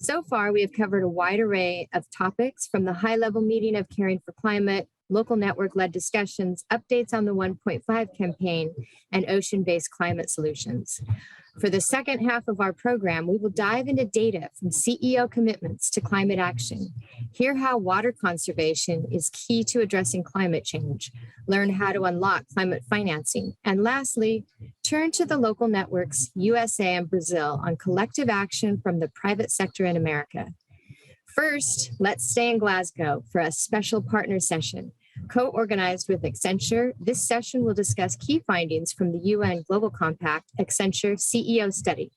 So far, we have covered a wide array of topics from the high-level meeting of Caring for Climate, local network-led discussions, updates on the 1.5 campaign, and ocean-based climate solutions. For the second half of our program, we will dive into data from CEO commitments to climate action, hear how water conservation is key to addressing climate change, learn how to unlock climate financing, and lastly, turn to the local networks, USA and Brazil, on collective action from the private sector in America. First, let's stay in Glasgow for a special partner session. Co-organized with Accenture, this session will discuss key findings from the UN Global Compact Accenture CEO study,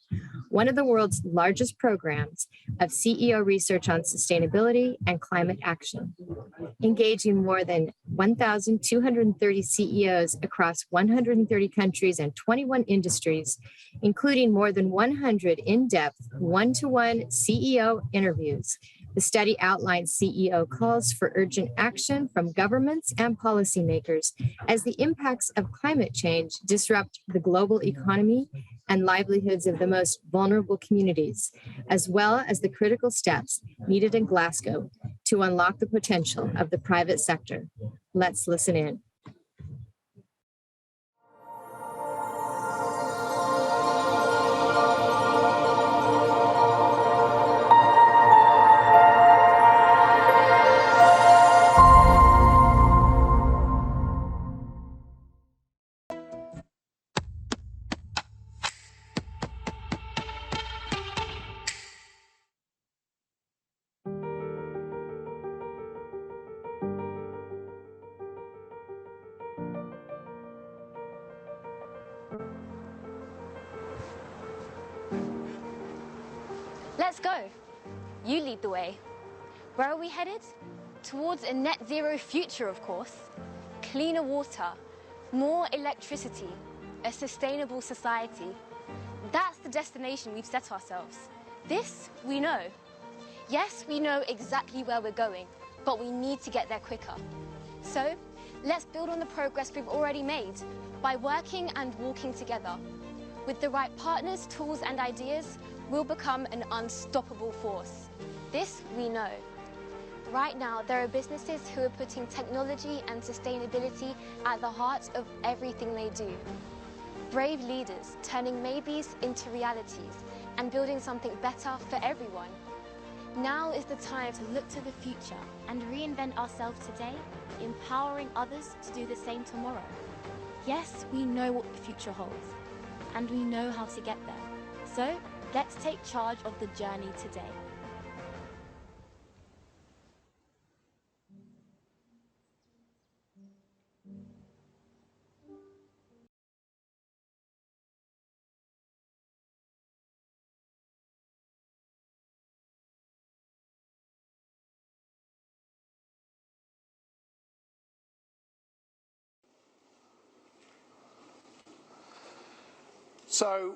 one of the world's largest programs of CEO research on sustainability and climate action. Engaging more than 1,230 CEOs across 130 countries and 21 industries, including more than 100 in-depth, one-to-one CEO interviews. The study outlines CEO calls for urgent action from governments and policymakers as the impacts of climate change disrupt the global economy and livelihoods of the most vulnerable communities, as well as the critical steps needed in Glasgow to unlock the potential of the private sector. Let's listen in. Let's go. You lead the way. Where are we headed? Towards a net zero future, of course. Cleaner water, more electricity, a sustainable society. That's the destination we've set ourselves. This we know. Yes, we know exactly where we're going, but we need to get there quicker. So let's build on the progress we've already made by working and walking together. With the right partners, tools, and ideas, we'll become an unstoppable force. This we know. Right now, there are businesses who are putting technology and sustainability at the heart of everything they do. Brave leaders turning maybes into realities and building something better for everyone. Now is the time to look to the future and reinvent ourselves today, empowering others to do the same tomorrow. Yes, we know what the future holds, and we know how to get there. So, let's take charge of the journey today. So,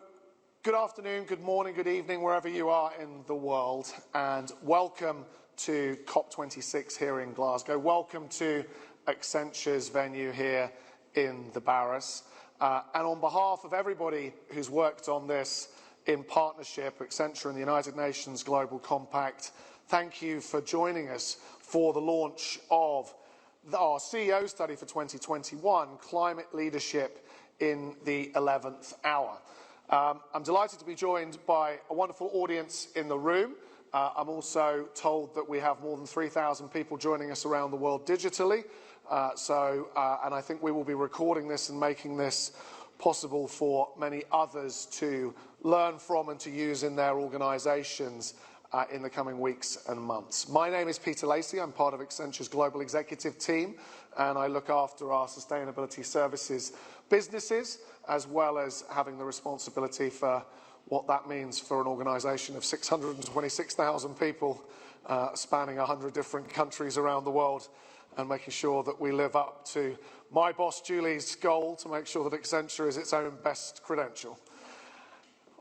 good afternoon, good morning, good evening, wherever you are in the world, and welcome to COP26 here in Glasgow. Welcome to Accenture's venue here in the Barras. And on behalf of everybody who's worked on this in partnership, Accenture and the United Nations Global Compact, thank you for joining us for the launch of our CEO study for 2021, Climate Leadership in the 11th Hour. I'm delighted to be joined by a wonderful audience in the room. I'm also told that we have more than 3,000 people joining us around the world digitally. And I think we will be recording this and making this possible for many others to learn from and to use in their organisations in the coming weeks and months. My name is Peter Lacey. I'm part of Accenture's global executive team, and I look after our sustainability services businesses, as well as having the responsibility for what that means for an organisation of 626,000 people spanning 100 different countries around the world, and making sure that we live up to my boss Julie's goal to make sure that Accenture is its own best credential.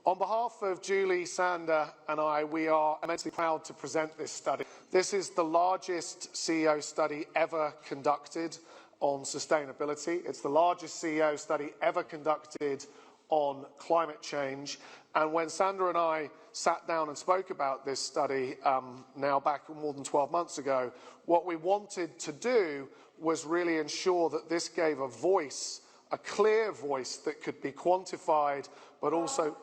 On behalf of Julie, Sander and I, we are immensely proud to present this study. This is the largest CEO study ever conducted on sustainability. It's the largest CEO study ever conducted on climate change. And when Sandra and I sat down and spoke about this study now back more than 12 months ago, what we wanted to do was really ensure that this gave a voice, a clear voice that could be quantified, but also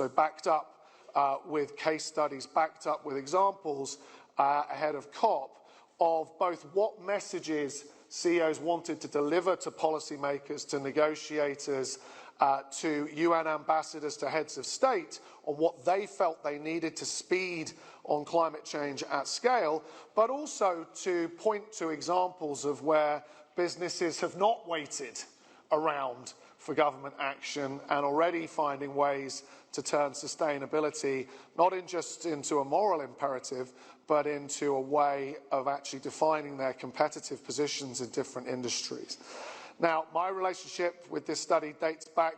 backed up with case studies, backed up with examples ahead of COP of both what messages CEOs wanted to deliver to policymakers, to negotiators, to UN ambassadors, to heads of state on what they felt they needed to speed on climate change at scale, but also to point to examples of where businesses have not waited around for government action and already finding ways to turn sustainability not just into a moral imperative, but into a way of actually defining their competitive positions in different industries. Now, my relationship with this study dates back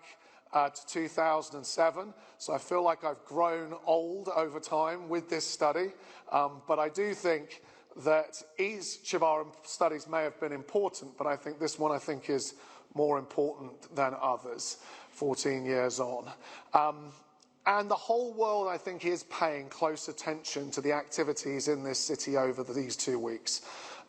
to 2007, so I feel like I've grown old over time with this study, but I do think that each of our studies may have been important, but I think this one is more important than others 14 years on. And the whole world, I think, is paying close attention to the activities in this city over these 2 weeks.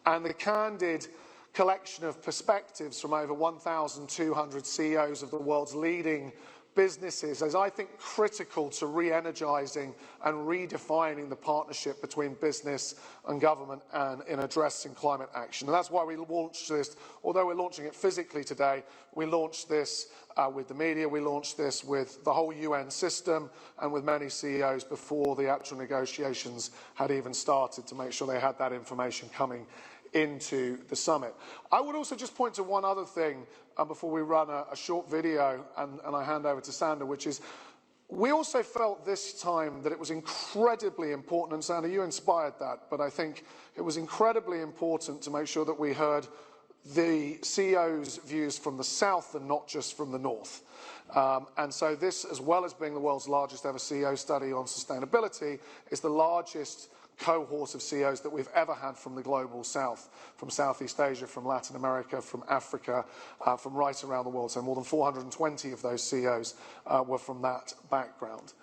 And the candid collection of perspectives from over 1,200 CEOs of the world's leading businesses is, I think, critical to re-energizing and redefining the partnership between business and government and in addressing climate action. And that's why we launched this. Although we're launching it physically today, we launched this with the media, we launched this with the whole UN system and with many CEOs before the actual negotiations had even started, to make sure they had that information coming into the summit. I would also just point to one other thing before we run a short video and I hand over to Sandra, which is we also felt this time that it was incredibly important, and Sandra, you inspired that, but I think it was incredibly important to make sure that we heard the CEO's views from the South and not just from the North. And so this, as well as being the world's largest ever CEO study on sustainability, is the largest cohort of CEOs that we've ever had from the global South, from Southeast Asia, from Latin America, from Africa, from right around the world. So more than 420 of those CEOs were from that background.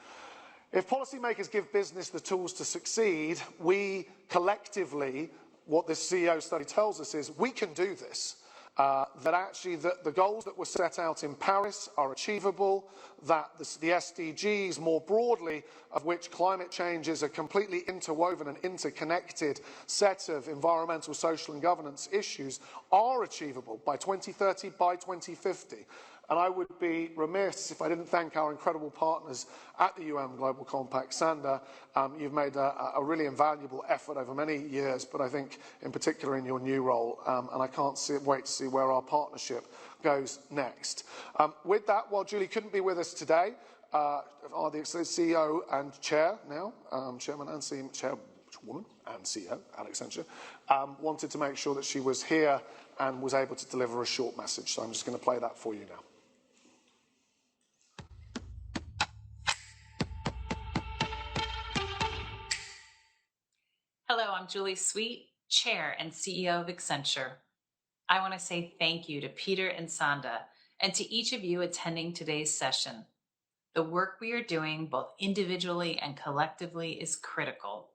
If policymakers give business the tools to succeed, we collectively, what this CEO study tells us is we can do this. That actually the goals that were set out in Paris are achievable, that the SDGs more broadly, of which climate change is a completely interwoven and interconnected set of environmental, social and governance issues, are achievable by 2030, by 2050. And I would be remiss if I didn't thank our incredible partners at the UN Global Compact. Sandra, you've made a really invaluable effort over many years, but I think in particular in your new role, and I can't wait to see where our partnership goes next. With that, while Julie couldn't be with us today, are the CEO and Chair now, Chairman and Chairwoman and CEO at Accenture, wanted to make sure that she was here and was able to deliver a short message. So I'm just going to play that for you now. Hello, I'm Julie Sweet, Chair and CEO of Accenture. I want to say thank you to Peter and Sanda and to each of you attending today's session. The work we are doing both individually and collectively is critical.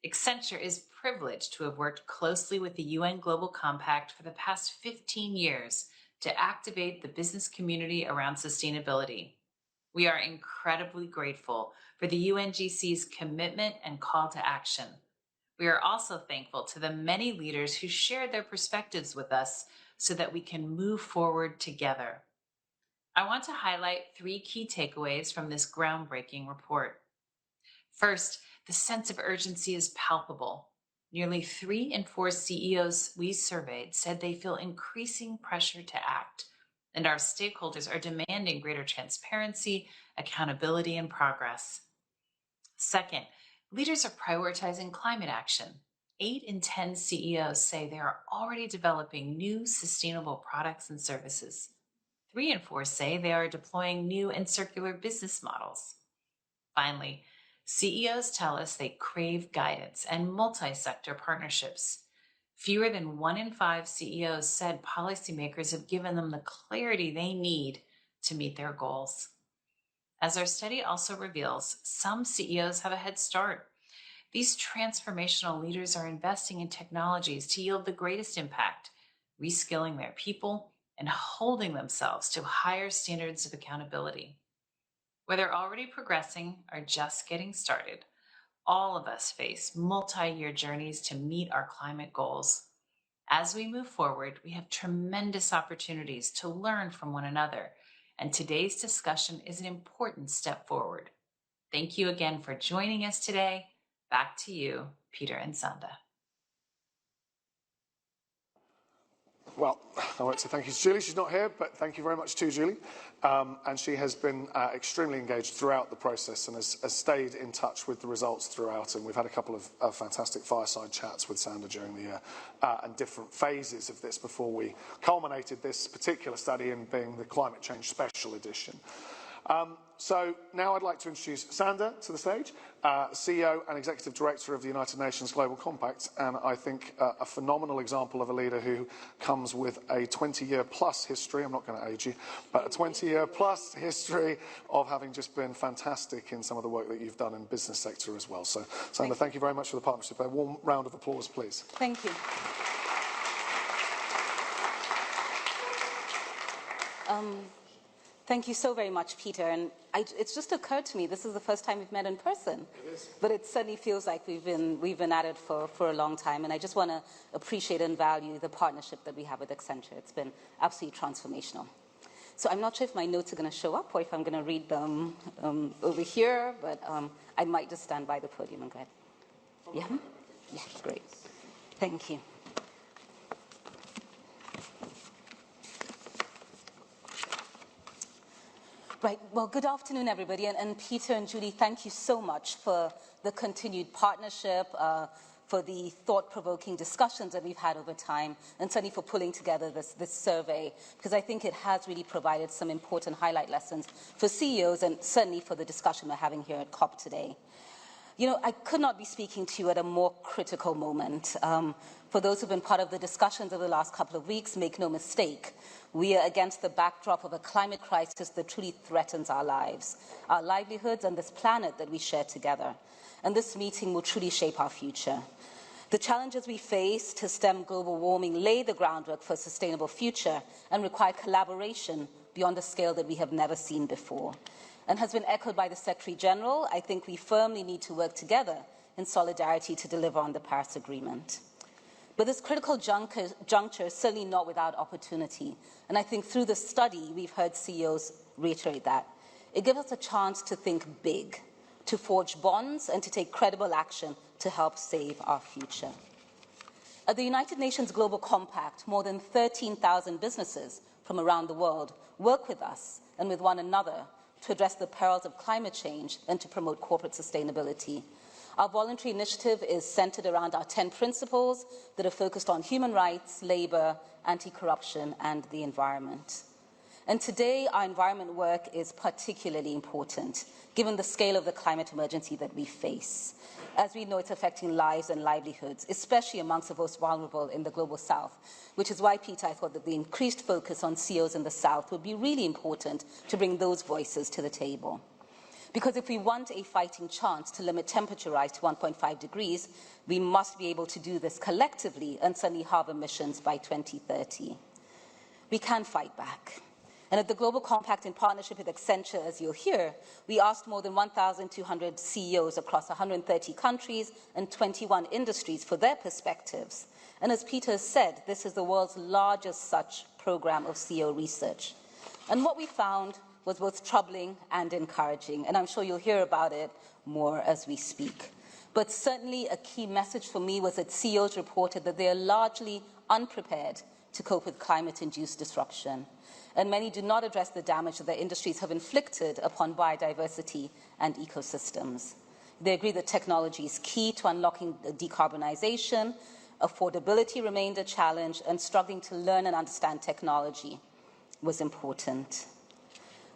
Accenture is privileged to have worked closely with the UN Global Compact for the past 15 years to activate the business community around sustainability. We are incredibly grateful for the UNGC's commitment and call to action. We are also thankful to the many leaders who shared their perspectives with us so that we can move forward together. I want to highlight 3 key takeaways from this groundbreaking report. First, the sense of urgency is palpable. Nearly 3 in 4 CEOs we surveyed said they feel increasing pressure to act, and our stakeholders are demanding greater transparency, accountability, and progress. Second, leaders are prioritizing climate action. 8 in 10 CEOs say they are already developing new sustainable products and services. 3 in 4 say they are deploying new and circular business models. Finally, CEOs tell us they crave guidance and multi-sector partnerships. Fewer than 1 in 5 CEOs said policymakers have given them the clarity they need to meet their goals. As our study also reveals, some CEOs have a head start. These transformational leaders are investing in technologies to yield the greatest impact, reskilling their people, and holding themselves to higher standards of accountability. Whether already progressing or just getting started, all of us face multi-year journeys to meet our climate goals. As we move forward, we have tremendous opportunities to learn from one another, and today's discussion is an important step forward. Thank you again for joining us today. Back to you, Peter and Sanda. Well, I won't say thank you to Julie. She's not here, but thank you very much to Julie. And she has been extremely engaged throughout the process and has stayed in touch with the results throughout. And we've had a couple of fantastic fireside chats with Sanda during the year and different phases of this before we culminated this particular study in being the Climate Change Special Edition. So now I'd like to introduce Sanda to the stage, CEO and Executive Director of the United Nations Global Compact, and I think a phenomenal example of a leader who comes with a 20-year plus history, I'm not going to age you, but a 20-year plus history of having just been fantastic in some of the work that you've done in business sector as well. So Sanda, thank you very much for the partnership. A warm round of applause, please. Thank you. Thank you so very much, Peter. And it's just occurred to me, this is the first time we've met in person. It is. But it certainly feels like we've been at it for a long time. And I just want to appreciate and value the partnership that we have with Accenture. It's been absolutely transformational. So I'm not sure if my notes are going to show up or if I'm going to read them over here, but I might just stand by the podium and go ahead. Yeah? Yeah, great. Thank you. Right, well, good afternoon, everybody. And Peter and Julie, thank you so much for the continued partnership, for the thought-provoking discussions that we've had over time, and certainly for pulling together this survey, because I think it has really provided some important highlight lessons for CEOs and certainly for the discussion we're having here at COP today. You know, I could not be speaking to you at a more critical moment. For those who've been part of the discussions over the last couple of weeks, make no mistake, we are against the backdrop of a climate crisis that truly threatens our lives, our livelihoods, and this planet that we share together. And this meeting will truly shape our future. The challenges we face to stem global warming lay the groundwork for a sustainable future and require collaboration beyond a scale that we have never seen before. And has been echoed by the Secretary General, I think we firmly need to work together in solidarity to deliver on the Paris Agreement. But this critical juncture is certainly not without opportunity. And I think through the study, we've heard CEOs reiterate that. It gives us a chance to think big, to forge bonds, and to take credible action to help save our future. At the United Nations Global Compact, more than 13,000 businesses from around the world work with us and with one another to address the perils of climate change and to promote corporate sustainability. Our voluntary initiative is centered around our 10 principles that are focused on human rights, labor, anti-corruption, and the environment. And today, our environment work is particularly important, given the scale of the climate emergency that we face. As we know, it's affecting lives and livelihoods, especially amongst the most vulnerable in the global south, which is why, Peter, I thought that the increased focus on CEOs in the south would be really important to bring those voices to the table. Because if we want a fighting chance to limit temperature rise to 1.5 degrees, we must be able to do this collectively and certainly halve emissions by 2030. We can fight back. And at the Global Compact, in partnership with Accenture, as you'll hear, we asked more than 1,200 CEOs across 130 countries and 21 industries for their perspectives. And as Peter said, this is the world's largest such program of CEO research. And what we found was both troubling and encouraging, and I'm sure you'll hear about it more as we speak. But certainly a key message for me was that CEOs reported that they are largely unprepared to cope with climate-induced disruption, and many do not address the damage that their industries have inflicted upon biodiversity and ecosystems. They agree that technology is key to unlocking decarbonization, affordability remained a challenge, and struggling to learn and understand technology was important.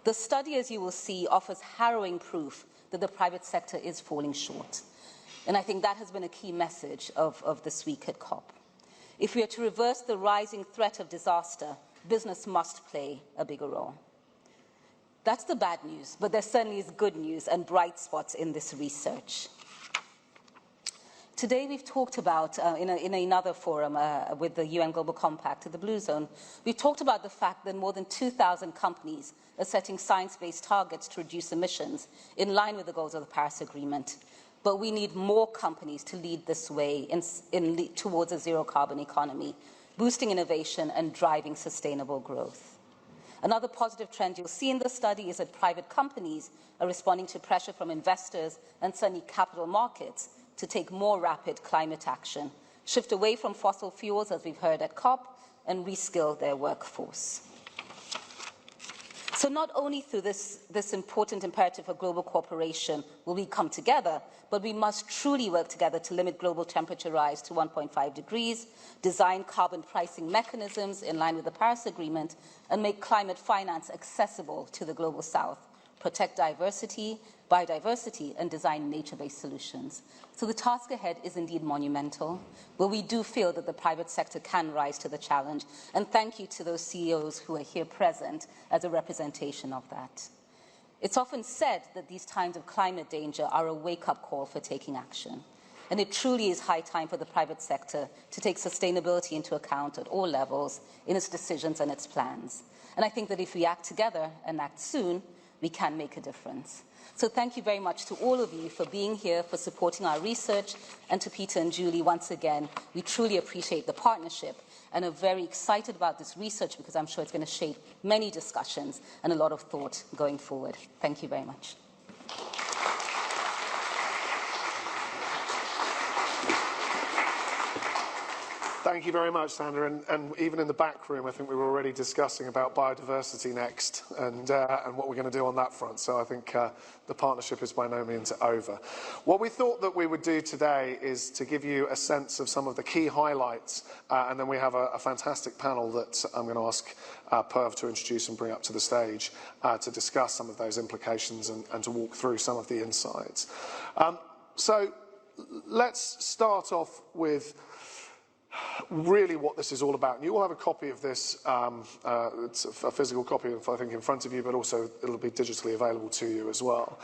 The study, as you will see, offers harrowing proof that the private sector is falling short. And I think that has been a key message of this week at COP. If we are to reverse the rising threat of disaster, business must play a bigger role. That's the bad news, but there certainly is good news and bright spots in this research. Today we've talked about, in another forum with the UN Global Compact, the Blue Zone, we've talked about the fact that more than 2,000 companies are setting science-based targets to reduce emissions in line with the goals of the Paris Agreement. But we need more companies to lead this way towards a zero-carbon economy, boosting innovation and driving sustainable growth. Another positive trend you'll see in the study is that private companies are responding to pressure from investors and certainly capital markets to take more rapid climate action, shift away from fossil fuels, as we've heard at COP, and reskill their workforce. So not only through this important imperative for global cooperation will we come together, but we must truly work together to limit global temperature rise to 1.5 degrees, design carbon pricing mechanisms in line with the Paris Agreement, and make climate finance accessible to the global south, protect biodiversity, and design nature-based solutions. So the task ahead is indeed monumental, but we do feel that the private sector can rise to the challenge. And thank you to those CEOs who are here present as a representation of that. It's often said that these times of climate danger are a wake-up call for taking action. And it truly is high time for the private sector to take sustainability into account at all levels in its decisions and its plans. And I think that if we act together and act soon, we can make a difference. So thank you very much to all of you for being here, for supporting our research, and to Peter and Julie once again. We truly appreciate the partnership and are very excited about this research because I'm sure it's going to shape many discussions and a lot of thought going forward. Thank you very much. Thank you very much, Sandra. And even in the back room, I think we were already discussing about biodiversity next and what we're going to do on that front. So I think the partnership is by no means over. What we thought that we would do today is to give you a sense of some of the key highlights, and then we have a fantastic panel that I'm going to ask Perv to introduce and bring up to the stage to discuss some of those implications and to walk through some of the insights. So let's start off with really what this is all about. And you will have a copy of this, it's a physical copy, I think, in front of you, but also it'll be digitally available to you as well.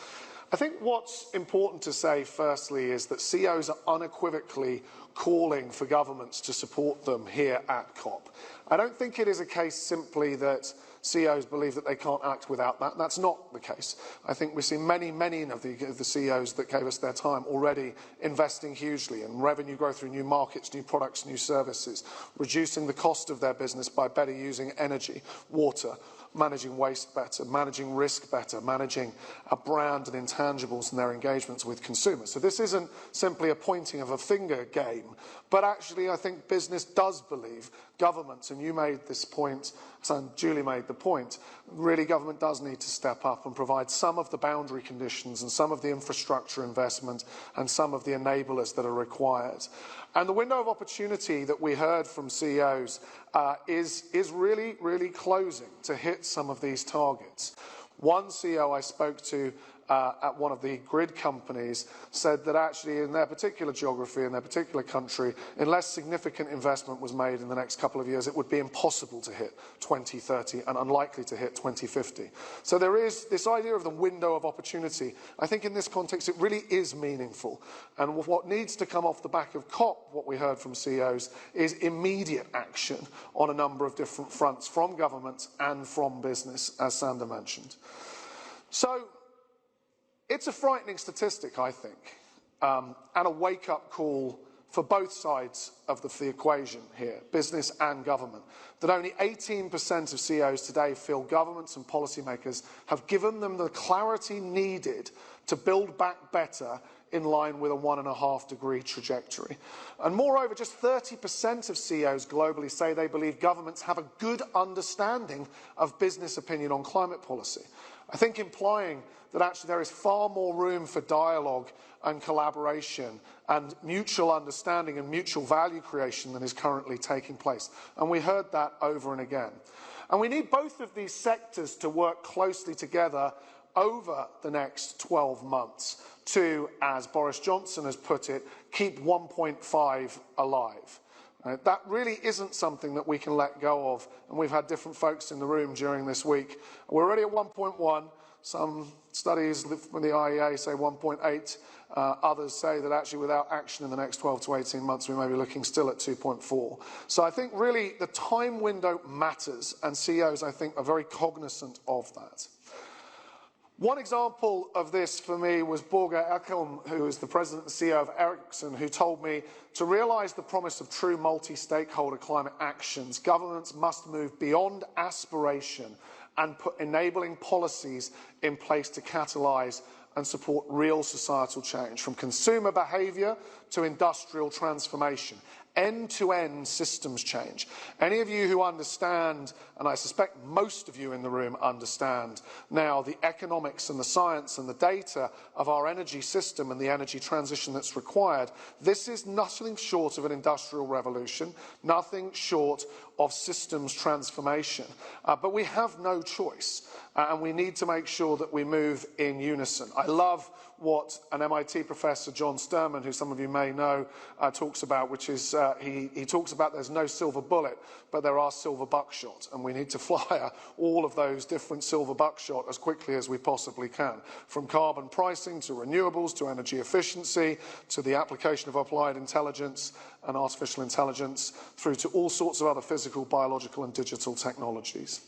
I think what's important to say, firstly, is that CEOs are unequivocally calling for governments to support them here at COP. I don't think it is a case simply that CEOs believe that they can't act without that. That's not the case. I think we've seen many of the CEOs that gave us their time already investing hugely in revenue growth through new markets, new products, new services, reducing the cost of their business by better using energy, water, managing waste better, managing risk better, managing a brand and intangibles in their engagements with consumers. So this isn't simply a pointing of a finger game, but actually I think business does believe governments, and you made this point, and Julie made the point, really government does need to step up and provide some of the boundary conditions and some of the infrastructure investment and some of the enablers that are required. And the window of opportunity that we heard from CEOs is really closing to hit some of these targets. One CEO I spoke to at one of the grid companies said that actually in their particular geography, in their particular country, unless significant investment was made in the next couple of years, it would be impossible to hit 2030 and unlikely to hit 2050. So there is this idea of the window of opportunity. I think in this context it really is meaningful. And what needs to come off the back of COP, what we heard from CEOs, is immediate action on a number of different fronts from governments and from business, as Sander mentioned. So it's a frightening statistic, I think, and a wake-up call for both sides of the equation here, business and government, that only 18% of CEOs today feel governments and policymakers have given them the clarity needed to build back better in line with a 1.5-degree trajectory. And moreover, just 30% of CEOs globally say they believe governments have a good understanding of business opinion on climate policy. I think implying that actually there is far more room for dialogue and collaboration and mutual understanding and mutual value creation than is currently taking place. And we heard that over and again. And we need both of these sectors to work closely together over the next 12 months to, as Boris Johnson has put it, keep 1.5 alive. Right? That really isn't something that we can let go of, and we've had different folks in the room during this week. We're already at 1.1. Some studies from the IEA say 1.8. Others say that actually without action in the next 12 to 18 months, we may be looking still at 2.4. So I think really the time window matters, and CEOs, I think, are very cognizant of that. One example of this for me was Børge Ekholm, who is the president and CEO of Ericsson, who told me to realise the promise of true multi-stakeholder climate actions, governments must move beyond aspiration and put enabling policies in place to catalyse and support real societal change, from consumer behaviour to industrial transformation. End-to-end systems change. Any of you who understand, and I suspect most of you in the room understand now, the economics and the science and the data of our energy system and the energy transition that's required, this is nothing short of an industrial revolution, nothing short of systems transformation. But we have no choice, and we need to make sure that we move in unison. I love what an MIT professor, John Sterman, who some of you may know, talks about, which is he talks about there's no silver bullet, but there are silver buckshot, and we need to fire all of those different silver buckshot as quickly as we possibly can, from carbon pricing to renewables to energy efficiency to the application of applied intelligence and artificial intelligence through to all sorts of other physical, biological and digital technologies.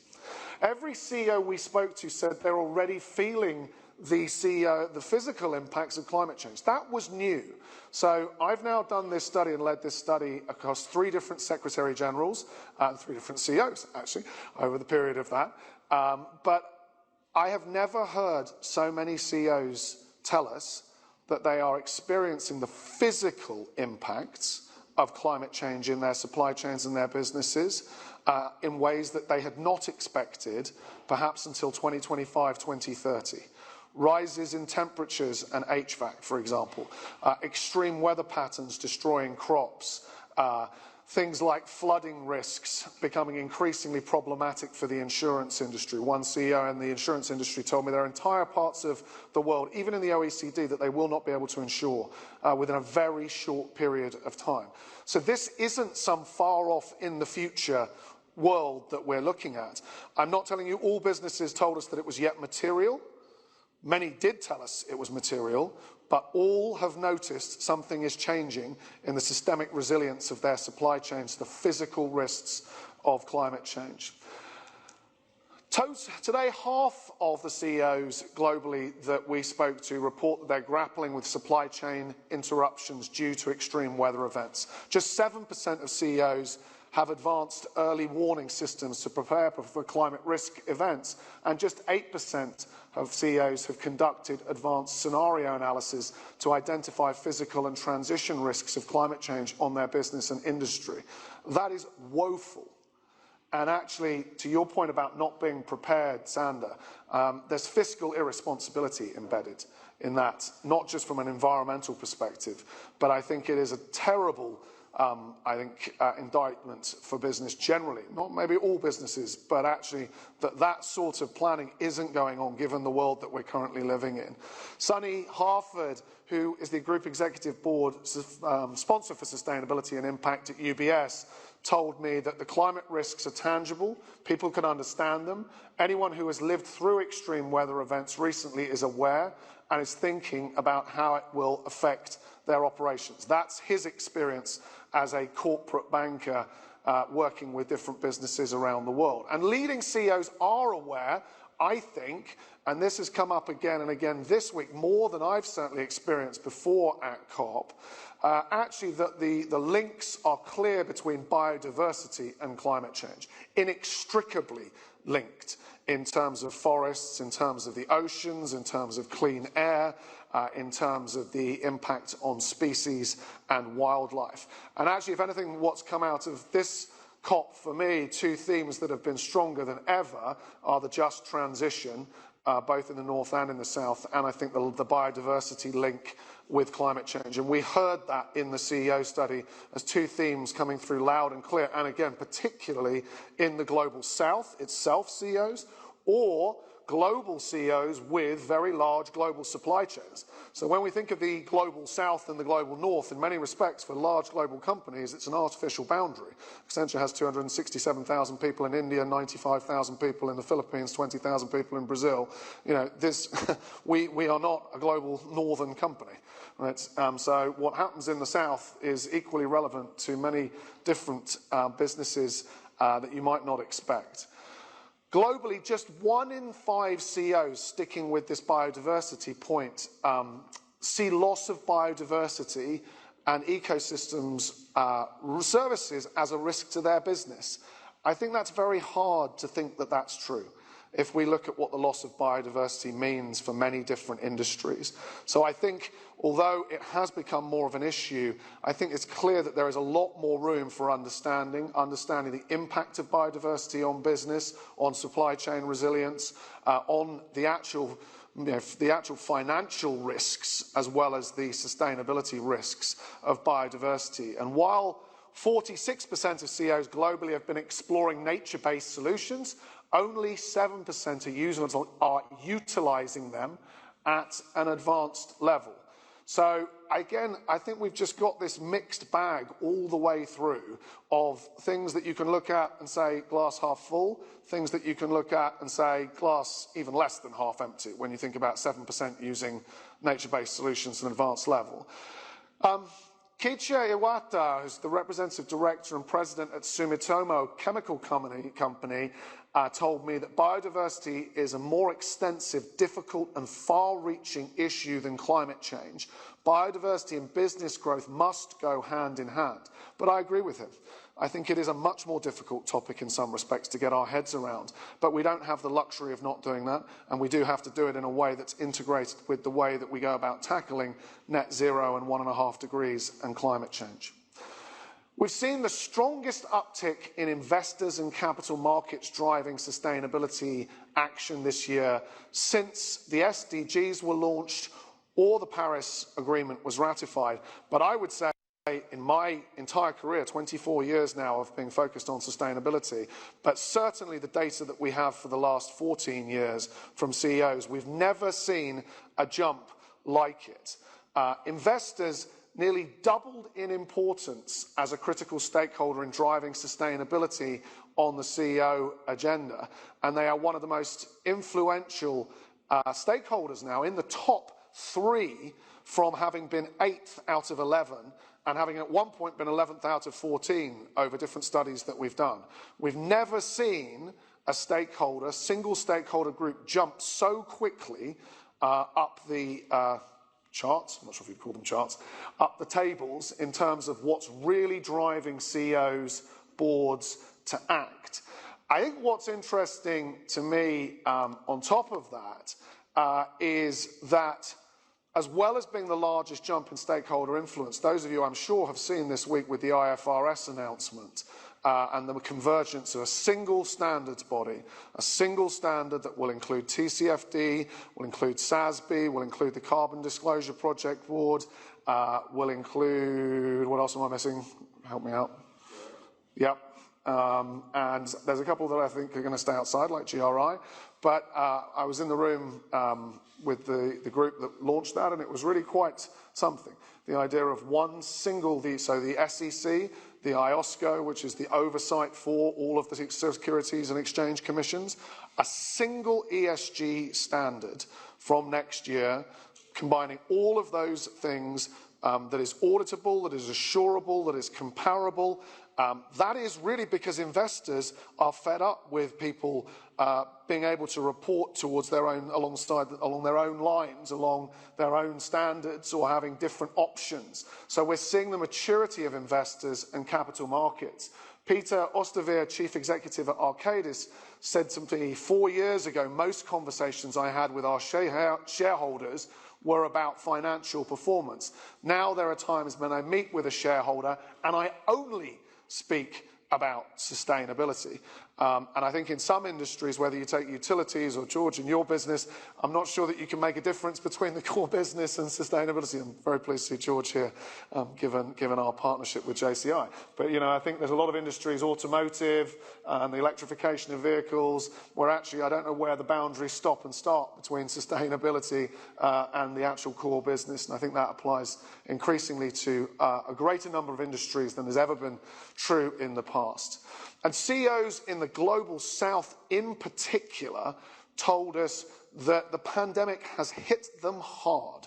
Every CEO we spoke to said they're already feeling the physical impacts of climate change. That was new. So I've now done this study and led this study across 3 different Secretary Generals and 3 different CEOs, actually, over the period of that. But I have never heard so many CEOs tell us that they are experiencing the physical impacts of climate change in their supply chains and their businesses in ways that they had not expected, perhaps until 2025, 2030. Rises in temperatures and HVAC, for example, extreme weather patterns destroying crops, things like flooding risks becoming increasingly problematic for the insurance industry. One CEO in the insurance industry told me there are entire parts of the world, even in the OECD, that they will not be able to insure within a very short period of time. So this isn't some far off in the future world that we're looking at. I'm not telling you all businesses told us that it was yet material. Many did tell us it was material, but all have noticed something is changing in the systemic resilience of their supply chains, the physical risks of climate change. Today, half of the CEOs globally that we spoke to report that they're grappling with supply chain interruptions due to extreme weather events. Just 7% of CEOs have advanced early warning systems to prepare for climate risk events, and just 8% of CEOs have conducted advanced scenario analysis to identify physical and transition risks of climate change on their business and industry. That is woeful. And actually, to your point about not being prepared, Sander, there's fiscal irresponsibility embedded in that, not just from an environmental perspective, but I think it is a terrible indictment for business generally, not maybe all businesses, but actually that sort of planning isn't going on given the world that we're currently living in. Sunny Harford, who is the Group Executive Board sponsor for Sustainability and Impact at UBS, told me that the climate risks are tangible, people can understand them. Anyone who has lived through extreme weather events recently is aware and is thinking about how it will affect their operations. That's his experience as a corporate banker working with different businesses around the world. And leading CEOs are aware, I think, and this has come up again and again this week, more than I've certainly experienced before at COP, actually that the links are clear between biodiversity and climate change, inextricably linked in terms of forests, in terms of the oceans, in terms of clean air, in terms of the impact on species and wildlife. And actually, if anything, what's come out of this COP for me, 2 themes that have been stronger than ever are the just transition, both in the north and in the south, and I think the biodiversity link with climate change. And we heard that in the CEO study as 2 themes coming through loud and clear, and again, particularly in the global south itself, CEOs, or global CEOs with very large global supply chains. So when we think of the global south and the global north, in many respects, for large global companies, it's an artificial boundary. Accenture has 267,000 people in India, 95,000 people in the Philippines, 20,000 people in Brazil. You know, we are not a global northern company. Right? So what happens in the south is equally relevant to many different businesses that you might not expect. Globally, just 1 in 5 CEOs, sticking with this biodiversity point, see loss of biodiversity and ecosystems services as a risk to their business. I think that's very hard to think that that's true if we look at what the loss of biodiversity means for many different industries. So I think, although it has become more of an issue, I think it's clear that there is a lot more room for understanding the impact of biodiversity on business, on supply chain resilience, on the actual financial risks, as well as the sustainability risks of biodiversity. And while 46% of CEOs globally have been exploring nature-based solutions, only 7% are utilising them at an advanced level. So again, I think we've just got this mixed bag all the way through of things that you can look at and say glass half full, things that you can look at and say glass even less than half empty when you think about 7% using nature-based solutions at an advanced level. Kiichiro Iwata, who's the representative director and president at Sumitomo Chemical Company, told me that biodiversity is a more extensive, difficult and far-reaching issue than climate change. Biodiversity and business growth must go hand in hand. But I agree with him. I think it is a much more difficult topic in some respects to get our heads around. But we don't have the luxury of not doing that, and we do have to do it in a way that's integrated with the way that we go about tackling net zero and 1.5 degrees and climate change. We've seen the strongest uptick in investors and capital markets driving sustainability action this year since the SDGs were launched or the Paris Agreement was ratified. But I would say in my entire career, 24 years now of being focused on sustainability, but certainly the data that we have for the last 14 years from CEOs, we've never seen a jump like it. Investors nearly doubled in importance as a critical stakeholder in driving sustainability on the CEO agenda, and they are one of the most influential stakeholders now, in the top 3 from having been 8th out of 11 and having at one point been 11th out of 14 over different studies that we've done. We've never seen a single stakeholder group jump so quickly up the charts, I'm not sure if you'd call them charts, up the tables in terms of what's really driving CEOs, boards to act. I think what's interesting to me on top of that is that as well as being the largest jump in stakeholder influence, those of you I'm sure have seen this week with the IFRS announcement and the convergence of a single standards body, a single standard that will include TCFD, will include SASB, will include the Carbon Disclosure Project Board, will include, what else am I missing? Help me out. Yep. And there's a couple that I think are going to stay outside, like GRI. But I was in the room with the group that launched that, and it was really quite something. The idea of one single, so the SEC, the IOSCO, which is the oversight for all of the Securities and Exchange Commissions, a single ESG standard from next year, combining all of those things that is auditable, that is assurable, that is comparable. That is really because investors are fed up with people being able to report towards their own, along their own lines, along their own standards, or having different options. So we're seeing the maturity of investors and capital markets. Peter Osterveer, Chief Executive at Arcadis, said to me 4 years ago, most conversations I had with our shareholders were about financial performance. Now there are times when I meet with a shareholder and I only speak about sustainability. And I think in some industries, whether you take utilities or George in your business, I'm not sure that you can make a difference between the core business and sustainability. I'm very pleased to see George here, given our partnership with JCI. But, you know, I think there's a lot of industries, automotive and the electrification of vehicles, where actually I don't know where the boundaries stop and start between sustainability and the actual core business. And I think that applies increasingly to a greater number of industries than has ever been true in the past. And CEOs in the Global South in particular told us that the pandemic has hit them hard,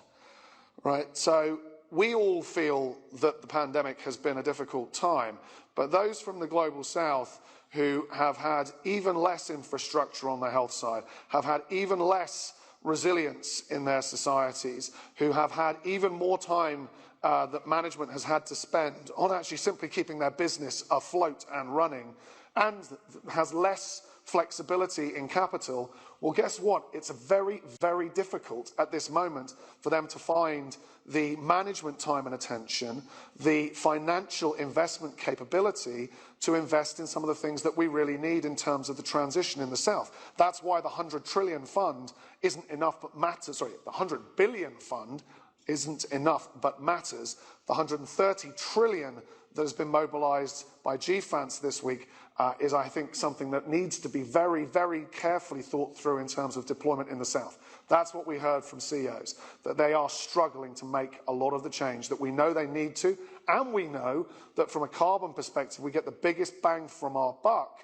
right? So we all feel that the pandemic has been a difficult time, but those from the Global South who have had even less infrastructure on the health side, have had even less resilience in their societies, who have had even more time that management has had to spend on actually simply keeping their business afloat and running, and has less flexibility in capital, well, guess what? It's very, very difficult at this moment for them to find the management time and attention, the financial investment capability to invest in some of the things that we really need in terms of the transition in the South. That's why the 100 trillion fund isn't enough but matters. Sorry, the 100 billion fund isn't enough but matters. The 130 trillion that has been mobilised by GFANS this week is, I think, something that needs to be very, very carefully thought through in terms of deployment in the South. That's what we heard from CEOs, that they are struggling to make a lot of the change that we know they need to, and we know that from a carbon perspective, we get the biggest bang from our buck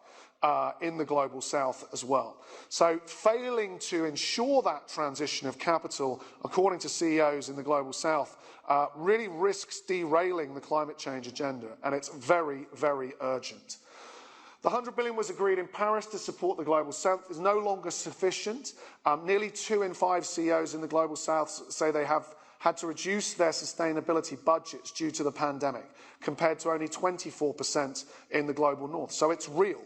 in the Global South as well. So failing to ensure that transition of capital, according to CEOs in the Global South, really risks derailing the climate change agenda, and it's very, very urgent. The 100 billion was agreed in Paris to support the Global South is no longer sufficient. Nearly 2 in 5 CEOs in the Global South say they have had to reduce their sustainability budgets due to the pandemic, compared to only 24% in the Global North. So it's real.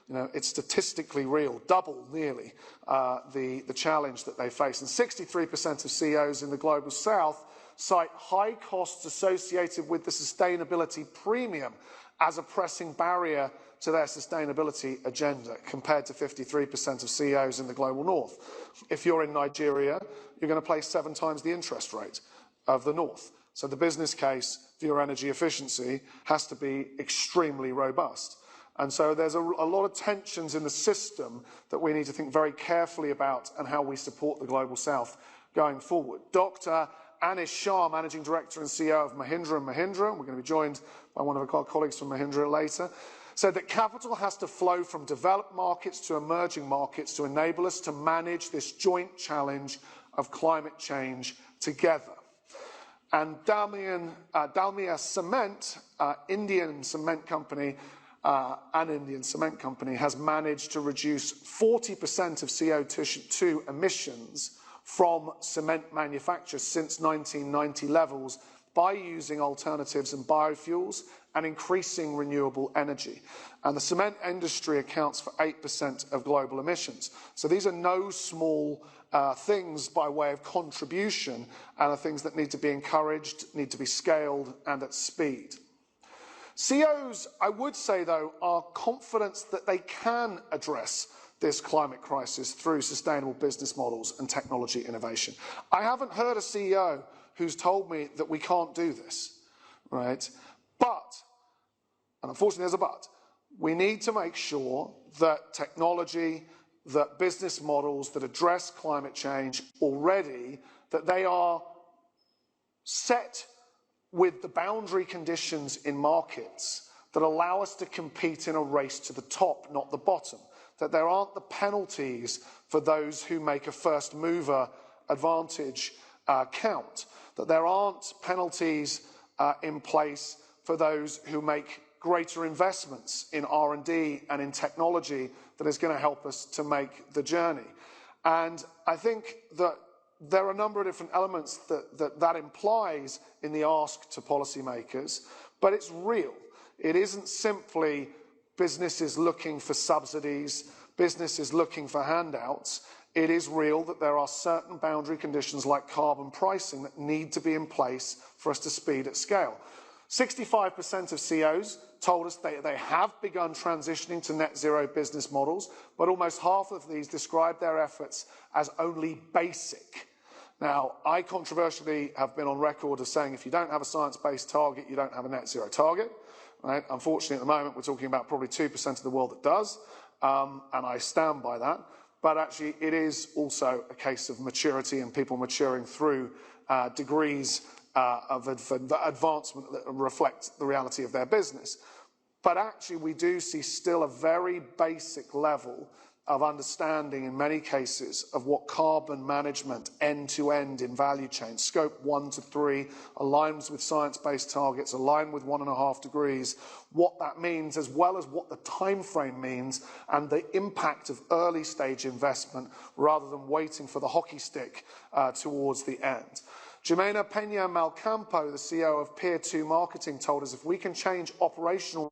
You know, it's statistically real, double nearly the challenge that they face. And 63% of CEOs in the Global South cite high costs associated with the sustainability premium as a pressing barrier to their sustainability agenda, compared to 53% of CEOs in the Global North. If you're in Nigeria, you're going to pay 7 times the interest rate of the North. So the business case for your energy efficiency has to be extremely robust. And so there's a lot of tensions in the system that we need to think very carefully about and how we support the Global South going forward. Dr. Anish Shah, Managing Director and CEO of Mahindra & Mahindra, we're going to be joined by one of our colleagues from Mahindra later, said that capital has to flow from developed markets to emerging markets to enable us to manage this joint challenge of climate change together. And Dalmia Cement, Indian cement company, has managed to reduce 40% of CO2 emissions from cement manufacturers since 1990 levels by using alternatives and biofuels and increasing renewable energy. And the cement industry accounts for 8% of global emissions. So these are no small things by way of contribution, and are things that need to be encouraged, need to be scaled, and at speed. CEOs, I would say, though, are confident that they can address this climate crisis through sustainable business models and technology innovation. I haven't heard a CEO who's told me that we can't do this, right? But, and unfortunately there's a but, we need to make sure that technology, that business models that address climate change already, that they are set with the boundary conditions in markets that allow us to compete in a race to the top, not the bottom. That there aren't the penalties for those who make a first mover advantage count. That there aren't penalties in place for those who make greater investments in R&D and in technology that is going to help us to make the journey. And I think that there are a number of different elements that implies in the ask to policymakers, but it's real. It isn't simply businesses looking for subsidies, businesses looking for handouts. It is real that there are certain boundary conditions like carbon pricing that need to be in place for us to speed at scale. 65% of CEOs told us they have begun transitioning to net zero business models, but almost half of these described their efforts as only basic. Now, I controversially have been on record as saying if you don't have a science-based target, you don't have a net zero target. Right? Unfortunately, at the moment, we're talking about probably 2% of the world that does, and I stand by that. But actually, it is also a case of maturity and people maturing through degrees of advancement that reflect the reality of their business. But actually, we do see still a very basic level of understanding in many cases of what carbon management end-to-end in value chain, scope 1 to 3, aligns with science-based targets, aligned with 1.5 degrees, what that means as well as what the time frame means and the impact of early stage investment rather than waiting for the hockey stick towards the end. Jimena Peña-Malcampo, the CEO of Peer 2 Marketing, told us if we can change operational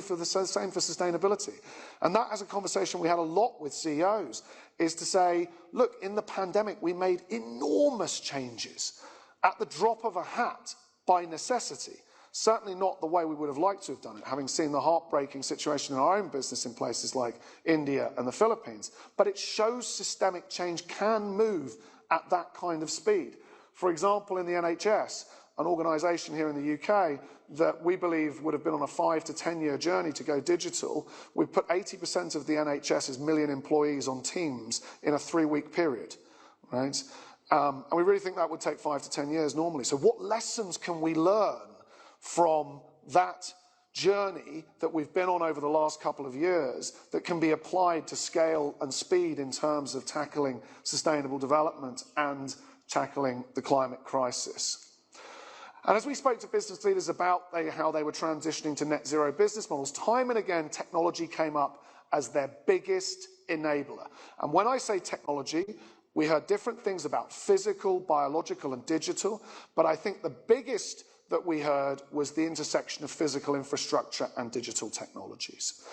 for the same for sustainability. And that as a conversation we had a lot with CEOs, is to say, look, in the pandemic, we made enormous changes at the drop of a hat by necessity. Certainly not the way we would have liked to have done it, having seen the heartbreaking situation in our own business in places like India and the Philippines. But it shows systemic change can move at that kind of speed. For example, in the NHS, an organisation here in the UK that we believe would have been on a 5 to 10 year journey to go digital, we've put 80% of the NHS's million employees on Teams in a 3-week period, right? And we really think that would take 5 to 10 years normally. So what lessons can we learn from that journey that we've been on over the last couple of years that can be applied to scale and speed in terms of tackling sustainable development and tackling the climate crisis? And as we spoke to business leaders about how they were transitioning to net zero business models, time and again, technology came up as their biggest enabler. And when I say technology, we heard different things about physical, biological, and digital, but I think the biggest that we heard was the intersection of physical infrastructure and digital technologies.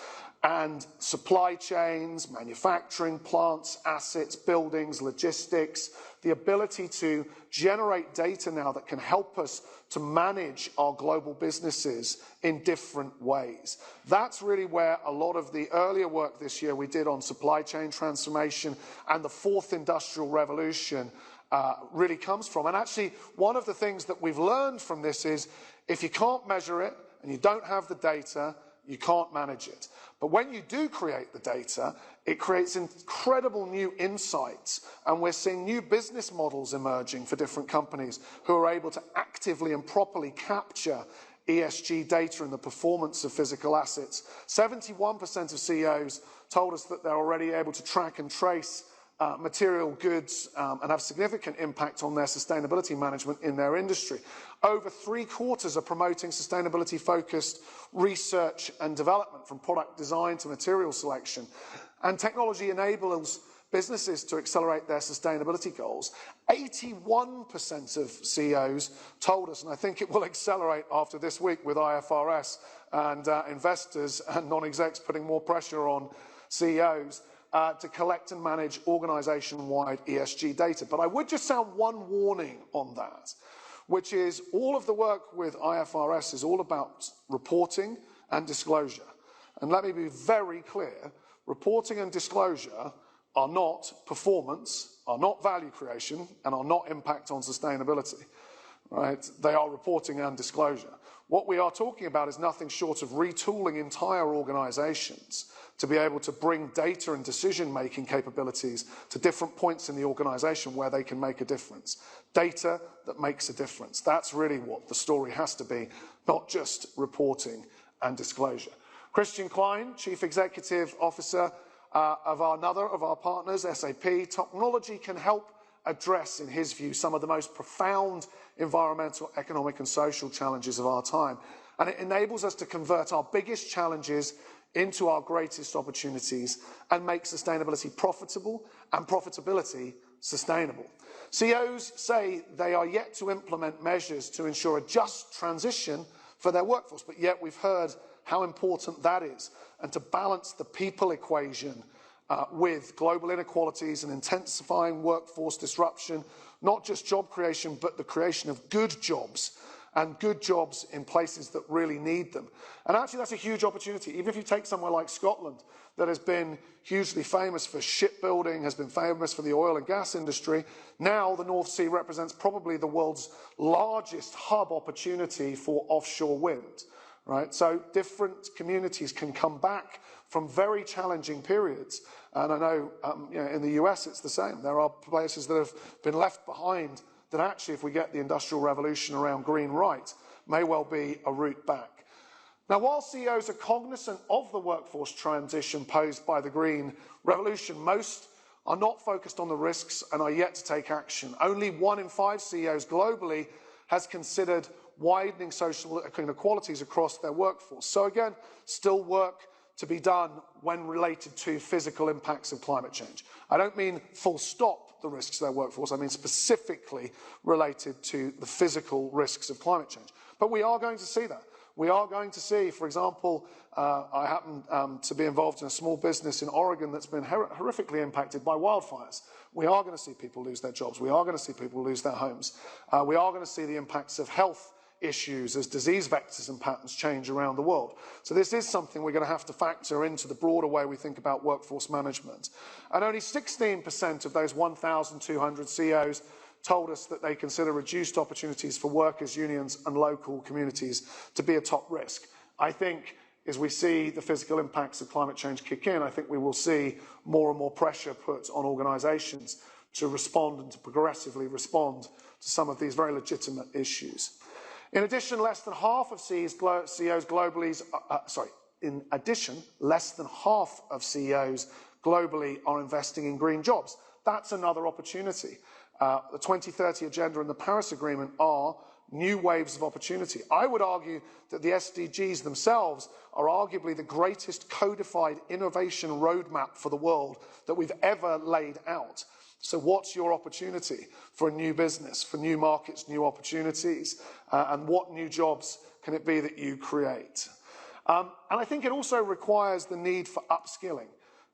And supply chains, manufacturing, plants, assets, buildings, logistics, the ability to generate data now that can help us to manage our global businesses in different ways. That's really where a lot of the earlier work this year we did on supply chain transformation and the fourth industrial revolution really comes from. And actually, one of the things that we've learned from this is if you can't measure it and you don't have the data, you can't manage it. But when you do create the data, it creates incredible new insights, and we're seeing new business models emerging for different companies who are able to actively and properly capture ESG data and the performance of physical assets. 71% of CEOs told us that they're already able to track and trace material goods and have significant impact on their sustainability management in their industry. Over 3/4 are promoting sustainability-focused research and development, from product design to material selection. And technology enables businesses to accelerate their sustainability goals. 81% of CEOs told us, and I think it will accelerate after this week with IFRS and investors and non-execs putting more pressure on CEOs, to collect and manage organisation-wide ESG data. But I would just sound one warning on that, which is all of the work with IFRS is all about reporting and disclosure. And let me be very clear, reporting and disclosure are not performance, are not value creation, and are not impact on sustainability, right? They are reporting and disclosure. What we are talking about is nothing short of retooling entire organisations to be able to bring data and decision-making capabilities to different points in the organisation where they can make a difference. Data that makes a difference. That's really what the story has to be, not just reporting and disclosure. Christian Klein, Chief Executive Officer of another of our partners, SAP, technology can help address, in his view, some of the most profound environmental, economic and social challenges of our time. And it enables us to convert our biggest challenges into our greatest opportunities and make sustainability profitable and profitability sustainable. CEOs say they are yet to implement measures to ensure a just transition for their workforce, but yet we've heard how important that is, and to balance the people equation with global inequalities and intensifying workforce disruption, not just job creation, but the creation of good jobs and good jobs in places that really need them. And actually that's a huge opportunity. Even if you take somewhere like Scotland, that has been hugely famous for shipbuilding, has been famous for the oil and gas industry, now the North Sea represents probably the world's largest hub opportunity for offshore wind. Right? So different communities can come back from very challenging periods. And I know, in the US it's the same. There are places that have been left behind that actually, if we get the industrial revolution around green right, may well be a route back. Now, while CEOs are cognizant of the workforce transition posed by the green revolution, most are not focused on the risks and are yet to take action. Only 1 in 5 CEOs globally has considered widening social inequalities across their workforce. So again, still work to be done when related to physical impacts of climate change. I don't mean full stop the risks of their workforce, I mean specifically related to the physical risks of climate change. But we are going to see that. We are going to see, for example, I happen to be involved in a small business in Oregon that's been horrifically impacted by wildfires. We are going to see people lose their jobs. We are going to see people lose their homes. We are going to see the impacts of health issues as disease vectors and patterns change around the world. So this is something we're going to have to factor into the broader way we think about workforce management. And only 16% of those 1,200 CEOs told us that they consider reduced opportunities for workers, unions and local communities to be a top risk. I think as we see the physical impacts of climate change kick in, I think we will see more and more pressure put on organisations to respond and to progressively respond to some of these very legitimate issues. In addition, less than half of CEOs globally, less than half of CEOs globally are investing in green jobs. That's another opportunity. The 2030 Agenda and the Paris Agreement are new waves of opportunity. I would argue that the SDGs themselves are arguably the greatest codified innovation roadmap for the world that we've ever laid out. So what's your opportunity for a new business, for new markets, new opportunities, and what new jobs can it be that you create? And I think it also requires the need for upskilling,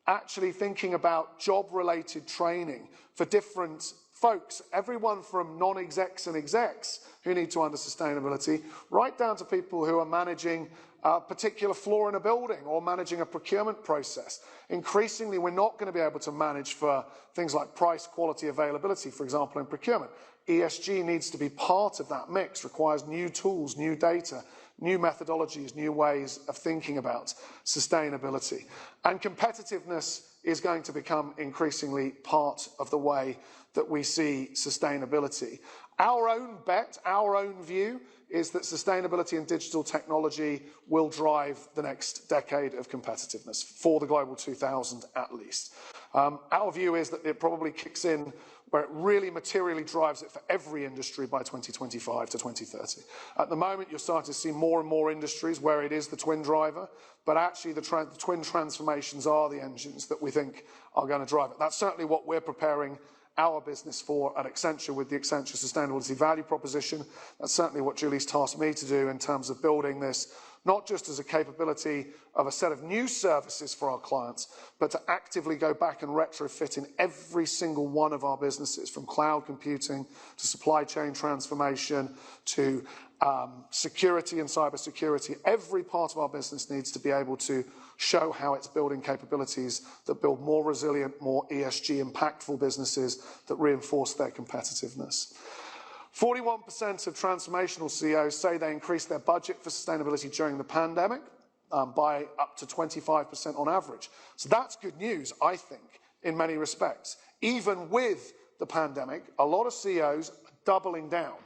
actually thinking about job-related training for different folks, everyone from non-execs and execs who need to understand sustainability, right down to people who are managing a particular floor in a building or managing a procurement process. Increasingly, we're not going to be able to manage for things like price, quality, availability, for example, in procurement. ESG needs to be part of that mix, requires new tools, new data, new methodologies, new ways of thinking about sustainability. And competitiveness is going to become increasingly part of the way that we see sustainability. Our own bet, our own view, is that sustainability and digital technology will drive the next decade of competitiveness, for the Global 2000 at least. Our view is that it probably kicks in where it really materially drives it for every industry by 2025 to 2030. At the moment, you're starting to see more and more industries where it is the twin driver, but actually the twin transformations are the engines that we think are going to drive it. That's certainly what we're preparing our business for at Accenture with the Accenture Sustainability Value Proposition. That's certainly what Julie's tasked me to do in terms of building this, not just as a capability of a set of new services for our clients, but to actively go back and retrofit in every single one of our businesses, from cloud computing to supply chain transformation to security and cybersecurity. Every part of our business needs to be able to show how it's building capabilities that build more resilient, more ESG impactful businesses that reinforce their competitiveness. 41% of transformational CEOs say they increased their budget for sustainability during the pandemic by up to 25% on average. So that's good news, I think, in many respects. Even with the pandemic, a lot of CEOs are doubling down,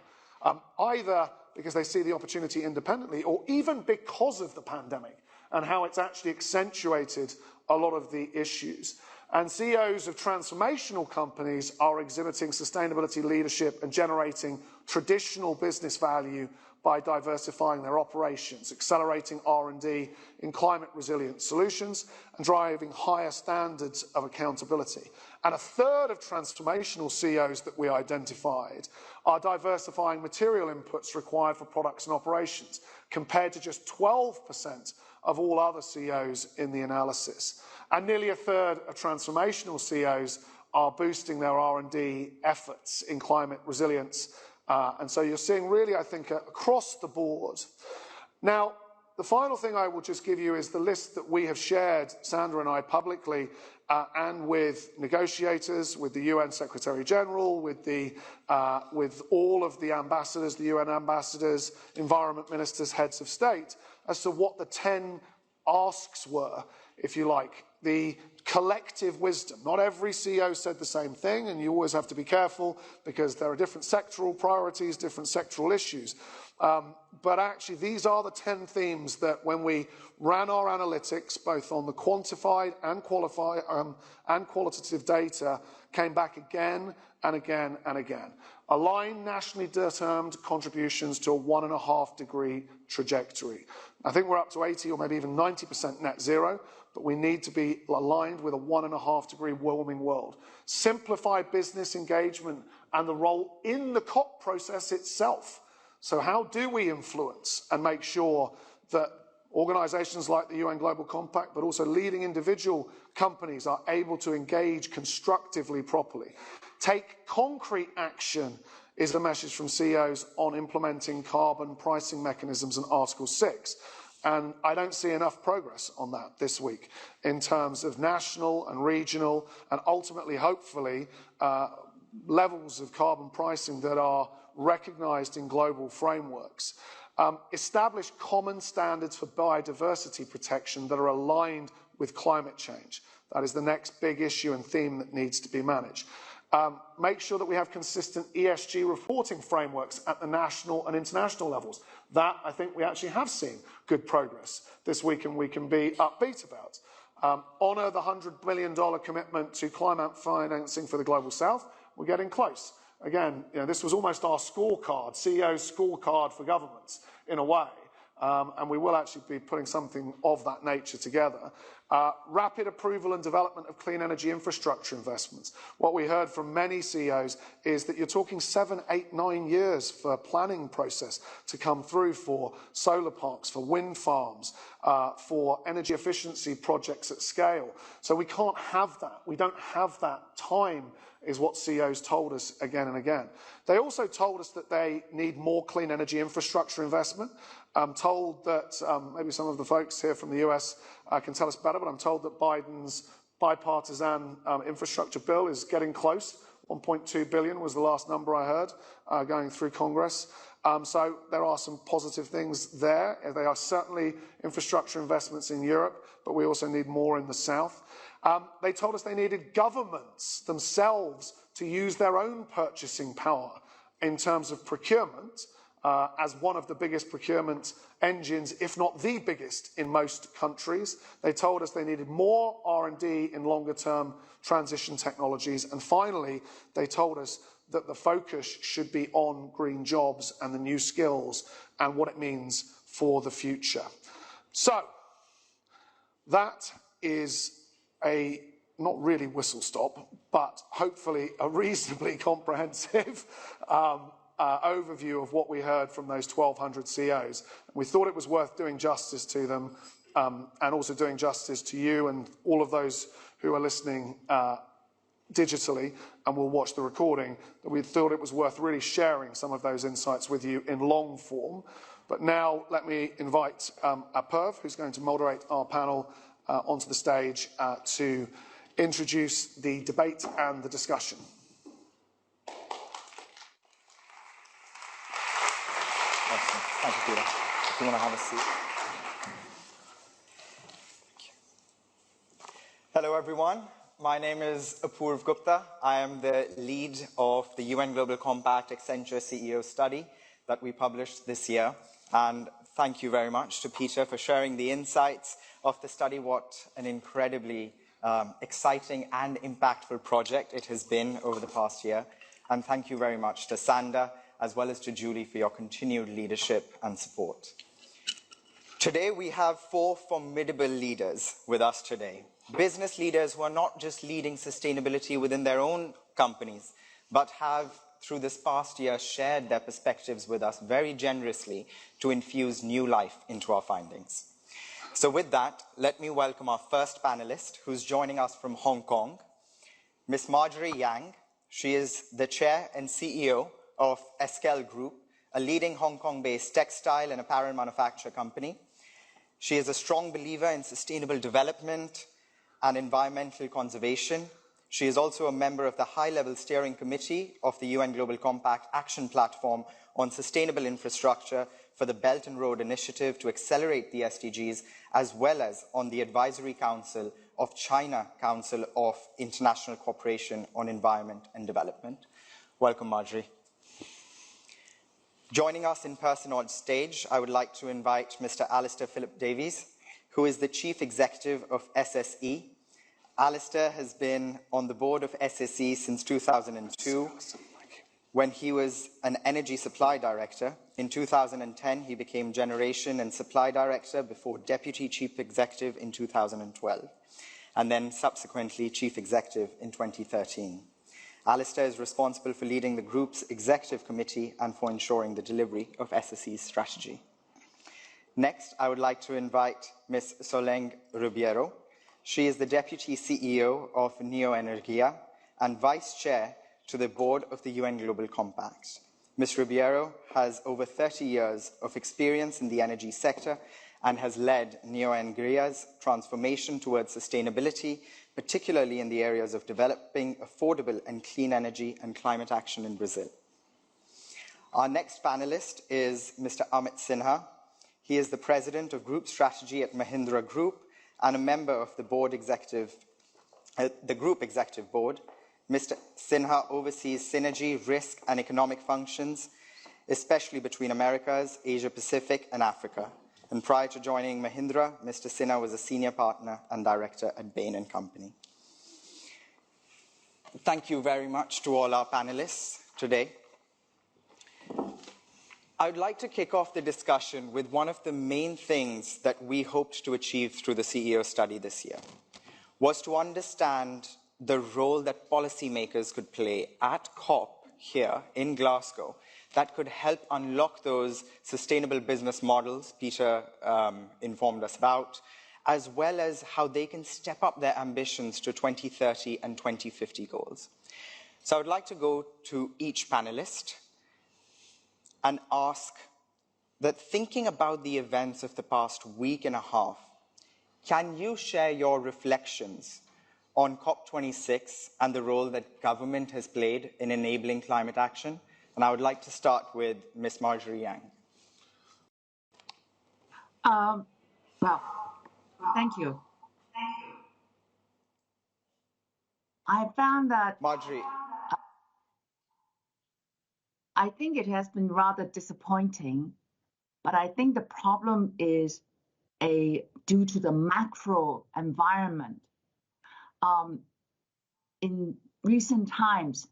either because they see the opportunity independently or even because of the pandemic and how it's actually accentuated a lot of the issues. And CEOs of transformational companies are exhibiting sustainability leadership and generating traditional business value by diversifying their operations, accelerating R&D in climate resilient solutions, and driving higher standards of accountability. And a third of transformational CEOs that we identified are diversifying material inputs required for products and operations, compared to just 12% of all other CEOs in the analysis. And nearly a third of transformational CEOs are boosting their R&D efforts in climate resilience And so you're seeing really, I think, across the board. Now, the final thing I will just give you is the list that we have shared, Sandra and I, publicly, and with negotiators, with the UN Secretary General, with all of the ambassadors, the UN ambassadors, environment ministers, heads of state, as to what the 10 asks were, if you like, the collective wisdom. Not every CEO said the same thing, and you always have to be careful because there are different sectoral priorities, different sectoral issues. But actually, these are the 10 themes that when we ran our analytics, both on the quantified and qualitative data, came back again and again and again. Align nationally determined contributions to a 1.5 degree trajectory. I think we're up to 80 or maybe even 90% net zero, but we need to be aligned with a 1.5 degree warming world. Simplify business engagement and the role in the COP process itself. So how do we influence and make sure that organisations like the UN Global Compact, but also leading individual companies, are able to engage constructively properly? Take concrete action is the message from CEOs on implementing carbon pricing mechanisms in Article 6. And I don't see enough progress on that this week in terms of national and regional and ultimately, hopefully, levels of carbon pricing that are recognised in global frameworks. Establish common standards for biodiversity protection that are aligned with climate change. That is the next big issue and theme that needs to be managed. Make sure that we have consistent ESG reporting frameworks at the national and international levels. That, I think, we actually have seen good progress this week and we can be upbeat about. Honour the $100 billion commitment to climate financing for the Global South. We're getting close. Again, this was almost our scorecard, CEO's scorecard for governments, in a way. And we will actually be putting something of that nature together. Rapid approval and development of clean energy infrastructure investments. What we heard from many CEOs is that you're talking 7, 8, 9 years for a planning process to come through for solar parks, for wind farms, for energy efficiency projects at scale. So we can't have that. We don't have that time, is what CEOs told us again and again. They also told us that they need more clean energy infrastructure investment. I'm told that, maybe some of the folks here from the US can tell us better, but I'm told that Biden's bipartisan infrastructure bill is getting close. 1.2 billion was the last number I heard going through Congress. So there are some positive things there. There are certainly infrastructure investments in Europe, but we also need more in the South. They told us they needed governments themselves to use their own purchasing power in terms of procurement as one of the biggest procurement engines, if not the biggest, in most countries. They told us they needed more R&D in longer-term transition technologies. And finally, they told us that the focus should be on green jobs and the new skills and what it means for the future. So that is a not really whistle stop, but hopefully a reasonably comprehensive overview of what we heard from those 1,200 CEOs. We thought it was worth doing justice to them and also doing justice to you and all of those who are listening digitally and will watch the recording. We thought it was worth really sharing some of those insights with you in long form. But now let me invite Aperv, who's going to moderate our panel, onto the stage to introduce the debate and the discussion. Awesome. Thank you, Peter. If you want to have a seat. Hello, everyone. My name is Apurv Gupta. I am the lead of the UN Global Compact Accenture CEO study that we published this year. And thank you very much to Peter for sharing the insights of the study. What an incredibly exciting and impactful project it has been over the past year. And thank you very much to Sanda, as well as to Julie, for your continued leadership and support. Today, we have 4 formidable leaders with us today. Business leaders who are not just leading sustainability within their own companies, but have, through this past year, shared their perspectives with us very generously to infuse new life into our findings. So with that, let me welcome our first panelist, who's joining us from Hong Kong, Ms. Marjorie Yang. She is the chair and CEO of Eskel Group, a leading Hong Kong-based textile and apparel manufacture company. She is a strong believer in sustainable development and environmental conservation. She is also a member of the high-level steering committee of the UN Global Compact Action Platform on Sustainable Infrastructure for the Belt and Road Initiative to accelerate the SDGs, as well as on the Advisory Council of China Council of International Cooperation on Environment and Development. Welcome, Marjorie. Joining us in person on stage, I would like to invite Mr. Alistair Philip Davies, who is the Chief Executive of SSE. Alistair has been on the board of SSE since 2002, when he was an Energy Supply Director. In 2010, he became Generation and Supply Director before Deputy Chief Executive in 2012, and then subsequently Chief Executive in 2013. Alistair is responsible for leading the group's executive committee and for ensuring the delivery of SSE's strategy. Next, I would like to invite Ms. Soleng Rubiero. She is the Deputy CEO of Neoenergia and Vice Chair to the board of the UN Global Compact. Ms. Rubiero has over 30 years of experience in the energy sector and has led Neoenergia's transformation towards sustainability, particularly in the areas of developing affordable and clean energy and climate action in Brazil. Our next panelist is Mr. Amit Sinha. He is the President of Group Strategy at Mahindra Group and a member of the Group Executive Board. Mr. Sinha oversees synergy, risk, and economic functions, especially between Americas, Asia Pacific, and Africa. And prior to joining Mahindra, Mr. Sinha was a senior partner and director at Bain & Company. Thank you very much to all our panelists today. I would like to kick off the discussion with one of the main things that we hoped to achieve through the CEO study this year, was to understand the role that policymakers could play at COP here in Glasgow that could help unlock those sustainable business models Peter informed us about, as well as how they can step up their ambitions to 2030 and 2050 goals. So I would like to go to each panelist and ask that, thinking about the events of the past week and a half, can you share your reflections on COP26 and the role that government has played in enabling climate action? And I would like to start with Ms. Marjorie Yang. Well, thank you. I found that Marjorie. I think it has been rather disappointing, but I think the problem is due to the macro environment. In recent times,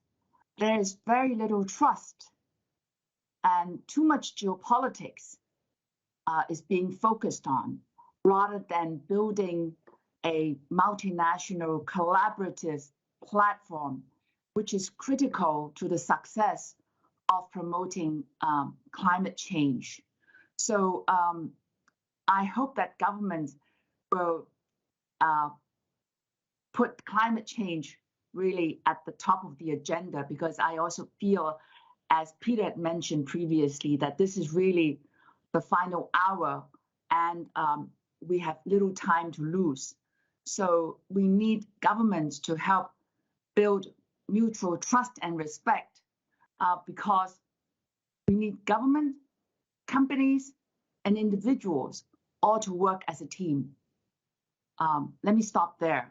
there is very little trust and too much geopolitics is being focused on, rather than building a multinational collaborative platform, which is critical to the success of promoting climate change. So I hope that governments will put climate change really at the top of the agenda, because I also feel, as Peter had mentioned previously, that this is really the final hour and we have little time to lose. So we need governments to help build mutual trust and respect, because we need government, companies, and individuals all to work as a team. Let me stop there.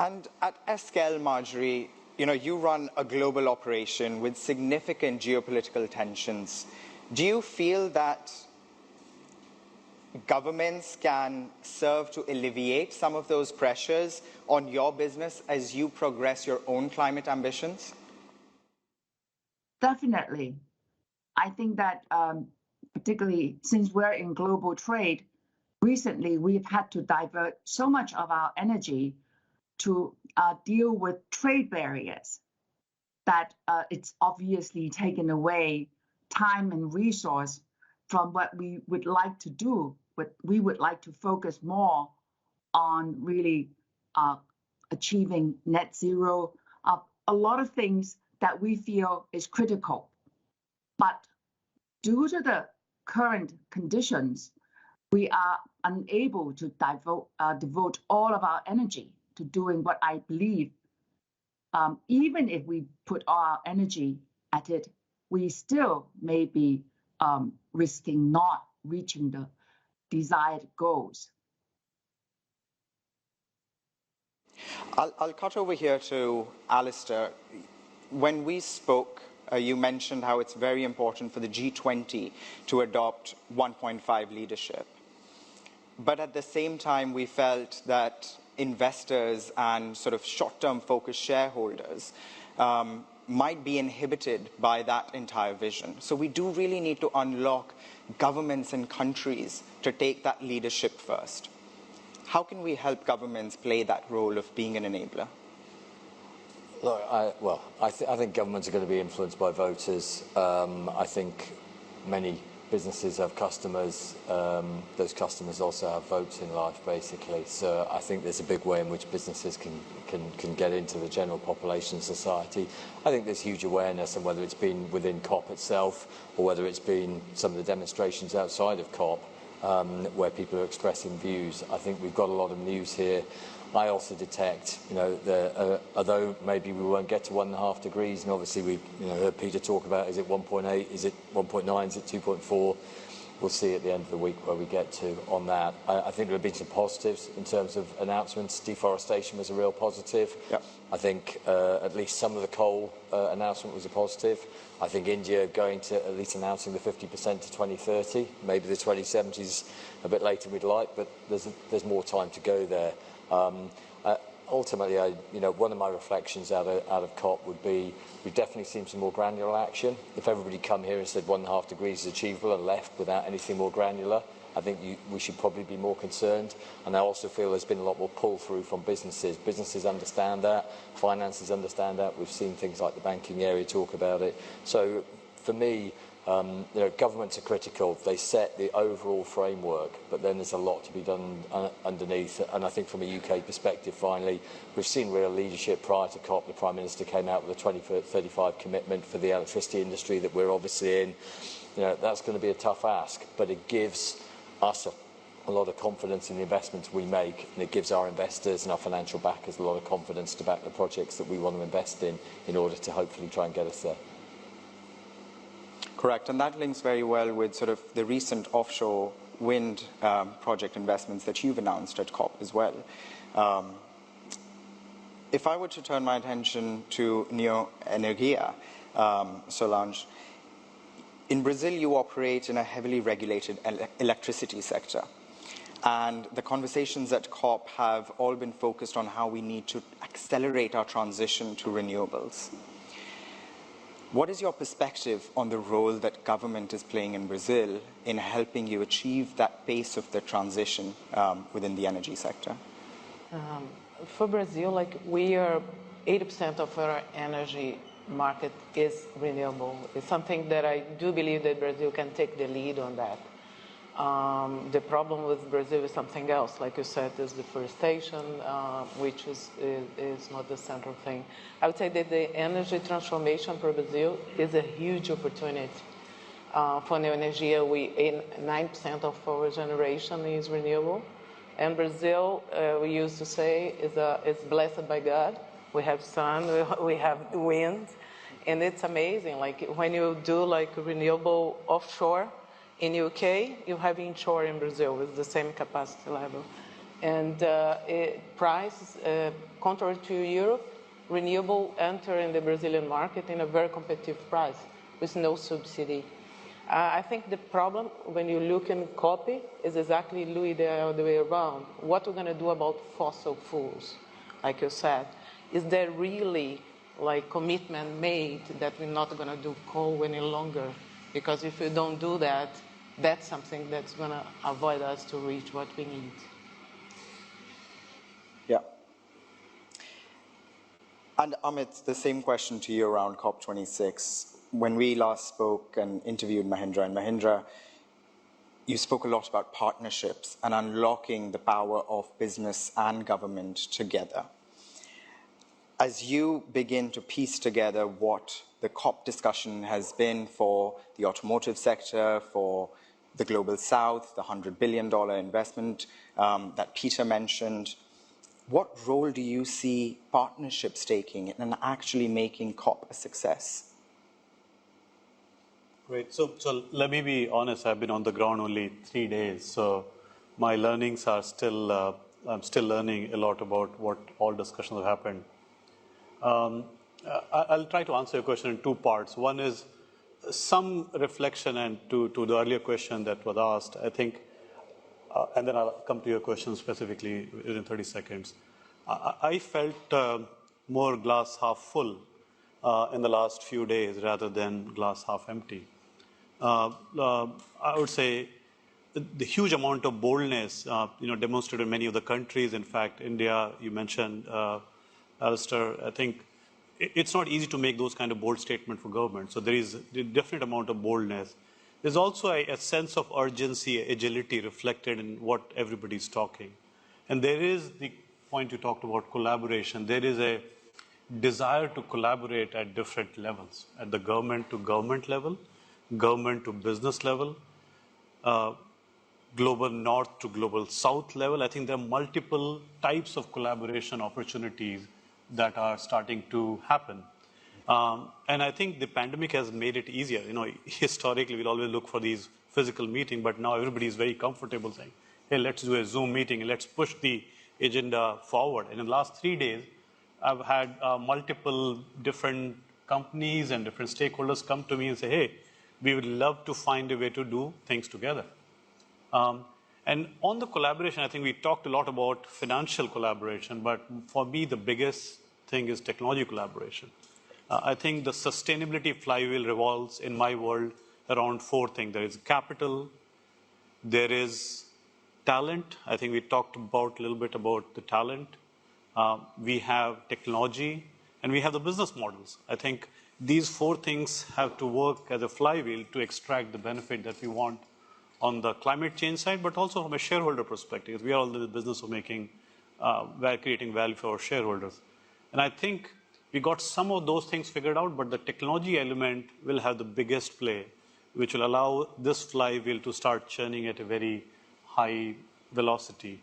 And at Eskel, Marjorie, you run a global operation with significant geopolitical tensions. Do you feel that governments can serve to alleviate some of those pressures on your business as you progress your own climate ambitions? Definitely. I think that particularly since we're in global trade, recently we've had to divert so much of our energy to deal with trade barriers that it's obviously taken away time and resource from what we would like to do. But we would like to focus more on really achieving net zero, a lot of things that we feel is critical. But due to the current conditions, we are unable to devote all of our energy to doing what I believe, even if we put our energy at it, we still may be risking not reaching the desired goals. I'll cut over here to Alistair. When we spoke, you mentioned how it's very important for the G20 to adopt 1.5 leadership. But at the same time, we felt that investors and sort of short-term focused shareholders might be inhibited by that entire vision. So we do really need to unlock governments and countries to take that leadership first. How can we help governments play that role of being an enabler? Look, I think governments are going to be influenced by voters. I think many businesses have customers. Those customers also have votes in life, basically. So I think there's a big way in which businesses can get into the general population of society. I think there's huge awareness, and whether it's been within COP itself or whether it's been some of the demonstrations outside of COP, where people are expressing views. I think we've got a lot of news here. I also detect, although maybe we won't get to 1.5 degrees, and obviously we heard Peter talk about, is it 1.8, is it 1.9, is it 2.4? We'll see at the end of the week where we get to on that. I think there have been some positives in terms of announcements. Deforestation was a real positive. Yep. I think at least some of the coal announcement was a positive. I think India going to at least announcing the 50% to 2030. Maybe the 2070 is a bit later than we'd like, but there's more time to go there. Ultimately, one of my reflections out of COP would be we've definitely seen some more granular action. If everybody come here and said 1.5 degrees is achievable and left without anything more granular, I think we should probably be more concerned. And I also feel there's been a lot more pull-through from businesses. Businesses understand that. Finances understand that. We've seen things like the banking area talk about it. So for me, governments are critical. They set the overall framework, but then there's a lot to be done underneath. And I think from a UK perspective, finally, we've seen real leadership prior to COP. The Prime Minister came out with a 2035 commitment for the electricity industry that we're obviously in. That's going to be a tough ask, but it gives us a lot of confidence in the investments we make, and it gives our investors and our financial backers a lot of confidence to back the projects that we want to invest in order to hopefully try and get us there. Correct, and that links very well with sort of the recent offshore wind project investments that you've announced at COP as well. If I were to turn my attention to Neo Energia, Solange, in Brazil you operate in a heavily regulated electricity sector, and the conversations at COP have all been focused on how we need to accelerate our transition to renewables. What is your perspective on the role that government is playing in Brazil in helping you achieve that pace of the transition within the energy sector? For Brazil, we are 80% of our energy market is renewable. It's something that I do believe that Brazil can take the lead on that. The problem with Brazil is something else. Like you said, there's deforestation, which is not the central thing. I would say that the energy transformation for Brazil is a huge opportunity. For Neo Energia, 9% of our generation is renewable. And Brazil, we used to say, is blessed by God. We have sun, we have wind, and it's amazing. When you do renewable offshore, in UK, you have inshore in Brazil with the same capacity level. And price, contrary to Europe, renewable enter in the Brazilian market in a very competitive price with no subsidy. I think the problem when you look in copy is exactly the other way around. What we're going to do about fossil fuels, like you said, is there really commitment made that we're not going to do coal any longer? Because if we don't do that, that's something that's going to avoid us to reach what we need. Yeah. And Amit, the same question to you around COP26. When we last spoke and interviewed Mahindra and Mahindra, you spoke a lot about partnerships and unlocking the power of business and government together. as you begin to piece together what the COP discussion has been for the automotive sector, for the Global South, the $100 billion investment that Peter mentioned, what role do you see partnerships taking in actually making COP a success? Great. So let me be honest, I've been on the ground only 3 days, so my learnings are still, I'm still learning a lot about what all discussions have happened. I'll try to answer your question in 2 parts. One is some reflection and to the earlier question that was asked, I think, and then I'll come to your question specifically within 30 seconds. I felt more glass half full in the last few days rather than glass half empty. I would say the huge amount of boldness, demonstrated in many of the countries. In fact, India, you mentioned, Alistair, I think it's not easy to make those kind of bold statements for government. So there is a definite amount of boldness. There's also a sense of urgency, agility reflected in what everybody's talking. And there is the point you talked about, collaboration. There is a desire to collaborate at different levels, at the government to government level, government to business level, global north to global south level. I think there are multiple types of collaboration opportunities that are starting to happen. And I think the pandemic has made it easier. Historically, we'll always look for these physical meetings, but now everybody is very comfortable saying, hey, let's do a Zoom meeting and let's push the agenda forward. And in the last 3 days, I've had multiple different companies and different stakeholders come to me and say, hey, we would love to find a way to do things together. And on the collaboration, I think we talked a lot about financial collaboration, but for me, the biggest thing is technology collaboration. I think the sustainability flywheel revolves in my world around 4 things. There is capital, there is talent. I think we talked about a little bit about the talent. We have technology, and we have the business models. I think these 4 things have to work as a flywheel to extract the benefit that we want on the climate change side, but also from a shareholder perspective. We are all in the business of creating value for our shareholders. And I think we got some of those things figured out, but the technology element will have the biggest play, which will allow this flywheel to start churning at a very high velocity.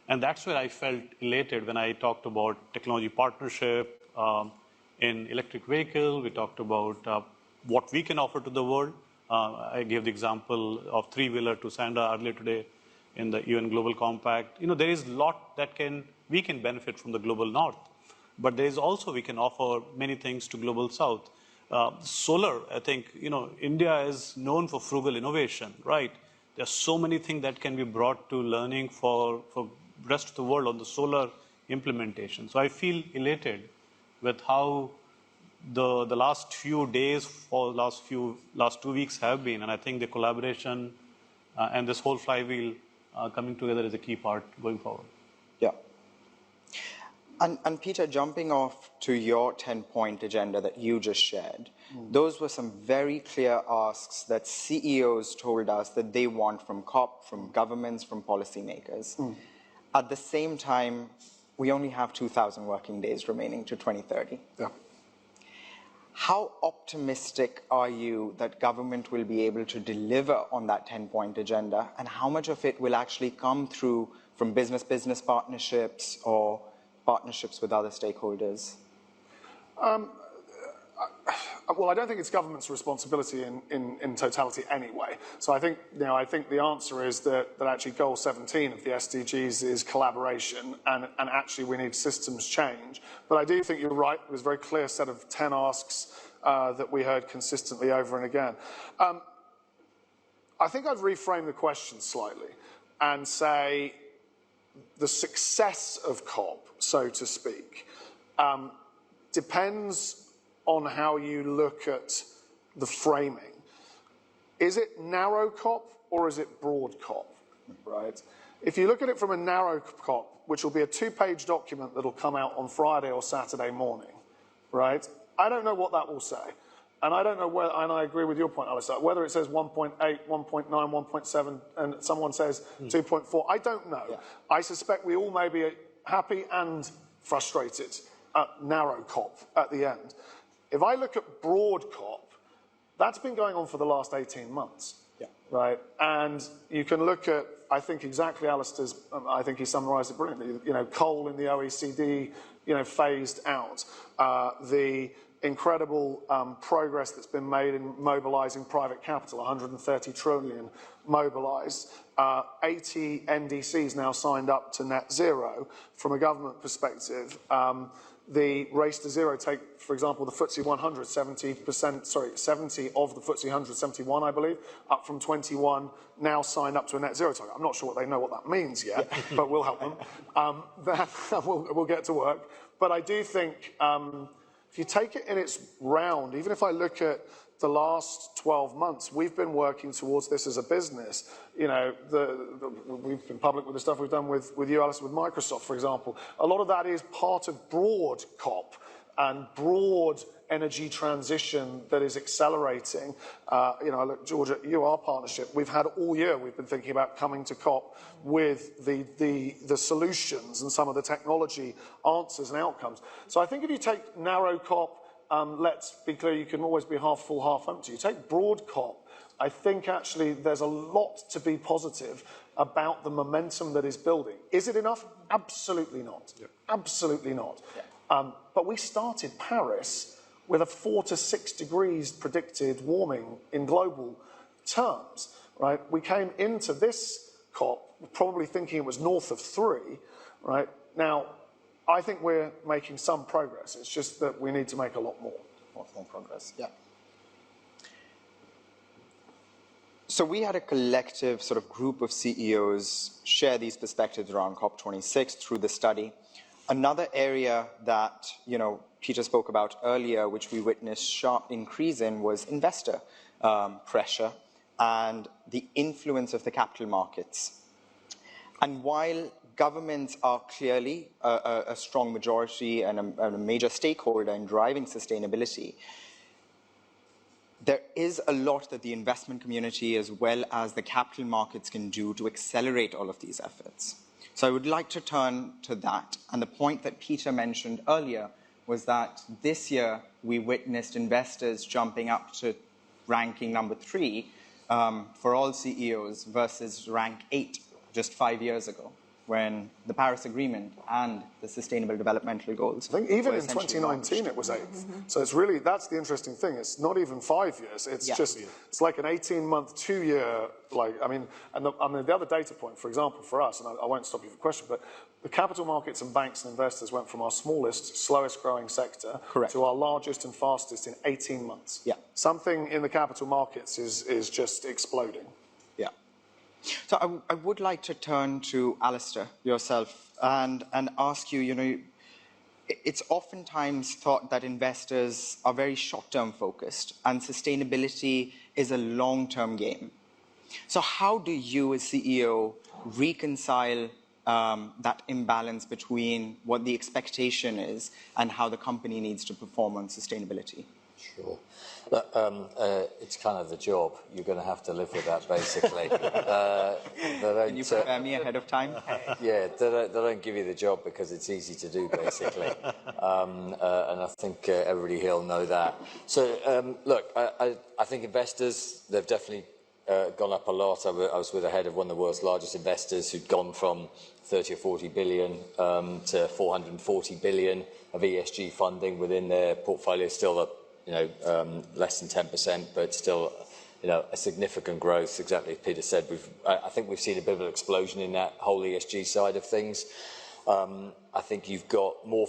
And that's where I felt elated when I talked about technology partnership in electric vehicle. We talked about what we can offer to the world. I gave the example of 3-wheeler to Sandra earlier today in the UN Global Compact. There is a lot that we can benefit from the global north, but there is also we can offer many things to global south. Solar, I think, India is known for frugal innovation, right? There are so many things that can be brought to learning for the rest of the world on the solar implementation. So I feel elated with how the last few days or last 2 weeks have been, and I think the collaboration and this whole flywheel coming together is a key part going forward. Yeah. And Peter, jumping off to your 10-point agenda that you just shared, those were some very clear asks that CEOs told us that they want from COP, from governments, from policymakers. At the same time, we only have 2,000 working days remaining to 2030. Yeah. How optimistic are you that government will be able to deliver on that 10-point agenda, and how much of it will actually come through from business-business partnerships or partnerships with other stakeholders? Well, I don't think it's government's responsibility in totality anyway. So I think the answer is that actually goal 17 of the SDGs is collaboration, and actually we need systems change. But I do think you're right. It was a very clear set of 10 asks that we heard consistently over and again. I think I'd reframe the question slightly and say the success of COP, so to speak, depends on how you look at the framing. Is it narrow COP or is it broad COP, right? If you look at it from a narrow COP, which will be a 2-page document that'll come out on Friday or Saturday morning, right? I don't know what that will say. And I don't know whether, and I agree with your point, Alistair, whether it says 1.8, 1.9, 1.7, and someone says 2.4, I don't know. Yeah. I suspect we all may be happy and frustrated narrow COP at the end. If I look at broad COP, that's been going on for the last 18 months. Yeah. Right? And you can look at, I think exactly Alistair's, I think he summarised it brilliantly, coal in the OECD, phased out. The incredible progress that's been made in mobilising private capital, 130 trillion mobilised. 80 NDCs now signed up to net zero. From a government perspective, the race to zero take, for example, the FTSE 100, 70 of the FTSE 100, 71, I believe, up from 21, now signed up to a net zero target. I'm not sure they know what that means yet, but we'll help them. We'll get to work. But I do think if you take it in its round, even if I look at the last 12 months, we've been working towards this as a business. We've been public with the stuff we've done with you, Alistair, with Microsoft, for example. A lot of that is part of broad COP and broad energy transition that is accelerating. Look, Georgia, our partnership, we've had all year, we've been thinking about coming to COP with the solutions and some of the technology answers and outcomes. So I think if you take narrow COP, let's be clear, you can always be half full, half empty. You take broad COP, I think actually there's a lot to be positive about the momentum that is building. Is it enough? Absolutely not. Yeah. Absolutely not. Yeah. But we started Paris with a 4 to 6 degrees predicted warming in global terms, right? We came into this COP probably thinking it was north of 3, right? Now, I think we're making some progress. It's just that we need to make a lot more. More progress, yeah. So we had a collective sort of group of CEOs share these perspectives around COP26 through the study. Another area that, Peter spoke about earlier, which we witnessed sharp increase in, was investor pressure and the influence of the capital markets. And while governments are clearly a strong majority and a major stakeholder in driving sustainability, there is a lot that the investment community as well as the capital markets can do to accelerate all of these efforts. So I would like to turn to that. And the point that Peter mentioned earlier was that this year we witnessed investors jumping up to ranking number 3 for all CEOs versus rank 8 just 5 years ago, when the Paris Agreement and the Sustainable Developmental Goals. I think even in 2019 it was 8th. Mm-hmm. So it's really, that's the interesting thing. It's not even 5 years. It's just, it's like an 18-month, 2-year, and the other data point, for example, for us, and I won't stop you for the question, but the capital markets and banks and investors went from our smallest, slowest growing sector to our largest and fastest in 18 months. Yeah. Something in the capital markets is just exploding. So I would like to turn to Alistair, yourself, and ask you, it's oftentimes thought that investors are very short-term focused and sustainability is a long-term game. So how do you as CEO reconcile that imbalance between what the expectation is and how the company needs to perform on sustainability? Sure. Look, it's kind of the job. You're going to have to live with that, basically. Can you prepare me ahead of time? Yeah, they don't give you the job because it's easy to do, basically. And I think everybody here will know that. So, look, I think investors, they've definitely gone up a lot. I was with the head of one of the world's largest investors who'd gone from 30 or 40 billion to 440 billion of ESG funding within their portfolio. Still less than 10%, but still, a significant growth. Exactly as Peter said, I think we've seen a bit of an explosion in that whole ESG side of things. I think you've got more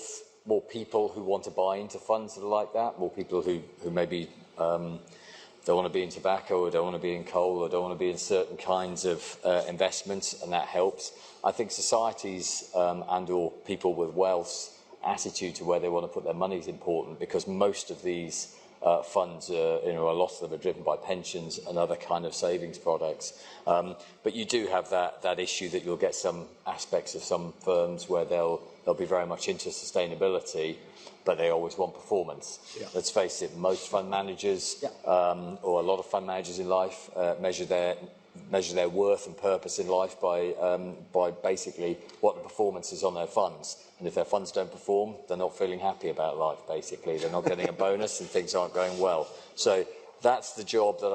people who want to buy into funds that are like that. More people who maybe don't want to be in tobacco or don't want to be in coal or don't want to be in certain kinds of investments, and that helps. I think societies and/or people with wealth attitude to where they want to put their money is important, because most of these funds, a lot of them are driven by pensions and other kind of savings products. But you do have that issue that you'll get some aspects of some firms where they'll be very much into sustainability, but they always want performance. Yeah. Let's face it, most fund managers, or a lot of fund managers in life, measure their worth and purpose in life by basically what the performance is on their funds. And if their funds don't perform, they're not feeling happy about life, basically. They're not getting a bonus and things aren't going well. So that's the job that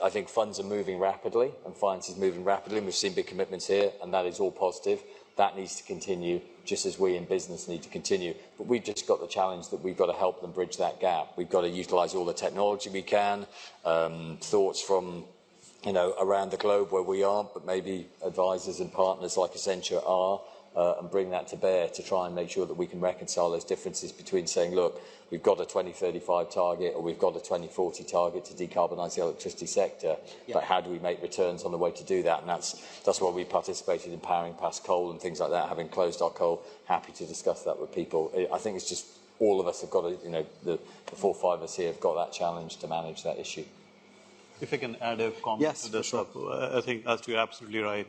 I think funds are moving rapidly and finance is moving rapidly. And we've seen big commitments here, and that is all positive. That needs to continue, just as we in business need to continue. But we've just got the challenge that we've got to help them bridge that gap. We've got to utilise all the technology we can, thoughts from around the globe where we aren't, but maybe advisors and partners like Accenture are, and bring that to bear to try and make sure that we can reconcile those differences between saying, look, we've got a 2035 target or we've got a 2040 target to decarbonise the electricity sector, but how do we make returns on the way to do that? And that's why we participated in Powering Past Coal and things like that, having closed our coal, happy to discuss that with people. I think it's just all of us have got to, the 4 or 5 of us here have got that challenge to manage that issue. If I can add a comment to this, sure. I think as you're absolutely right.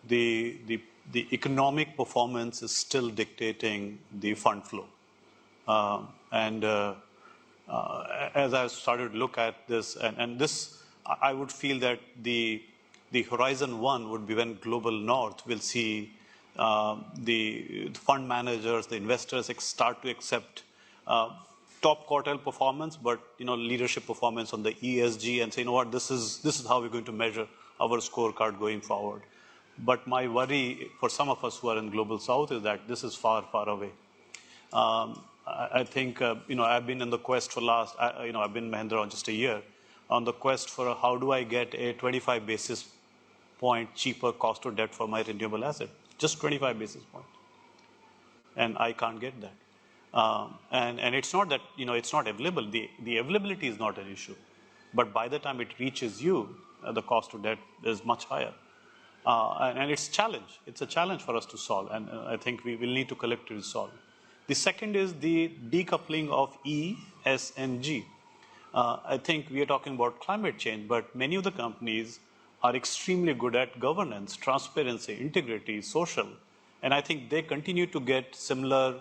The economic performance is still dictating the fund flow. As I started to look at this, and this, I would feel that the horizon one would be when Global North will see the fund managers, the investors start to accept top quartile performance, but leadership performance on the ESG, and say, what, this is how we're going to measure our scorecard going forward. But my worry for some of us who are in Global South is that this is far, far away. I think, I've been in the quest for I've been in Mahindra just a year, on the quest for how do I get a 25 basis point cheaper cost of debt for my renewable asset, just 25 basis points. And I can't get that. And it's not that, it's not available. The availability is not an issue. But by the time it reaches you, the cost of debt is much higher. And it's a challenge. It's a challenge for us to solve. And I think we will need to collectively solve. The second is the decoupling of E, S, and G. I think we are talking about climate change, but many of the companies are extremely good at governance, transparency, integrity, social. And I think they continue to get similar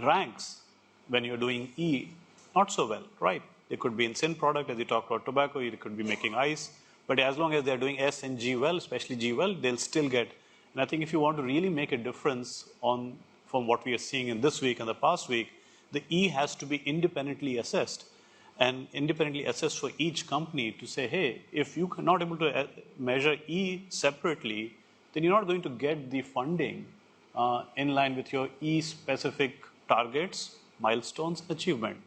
ranks when you're doing E, not so well, right? They could be in sin product, as you talked about tobacco, you could be making ice. But as long as they're doing S and G well, especially G well, they'll still get. And I think if you want to really make a difference from what we are seeing in this week and the past week, the E has to be independently assessed. And independently assessed for each company to say, hey, if you're not able to measure E separately, then you're not going to get the funding in line with your E-specific targets, milestones, achievement.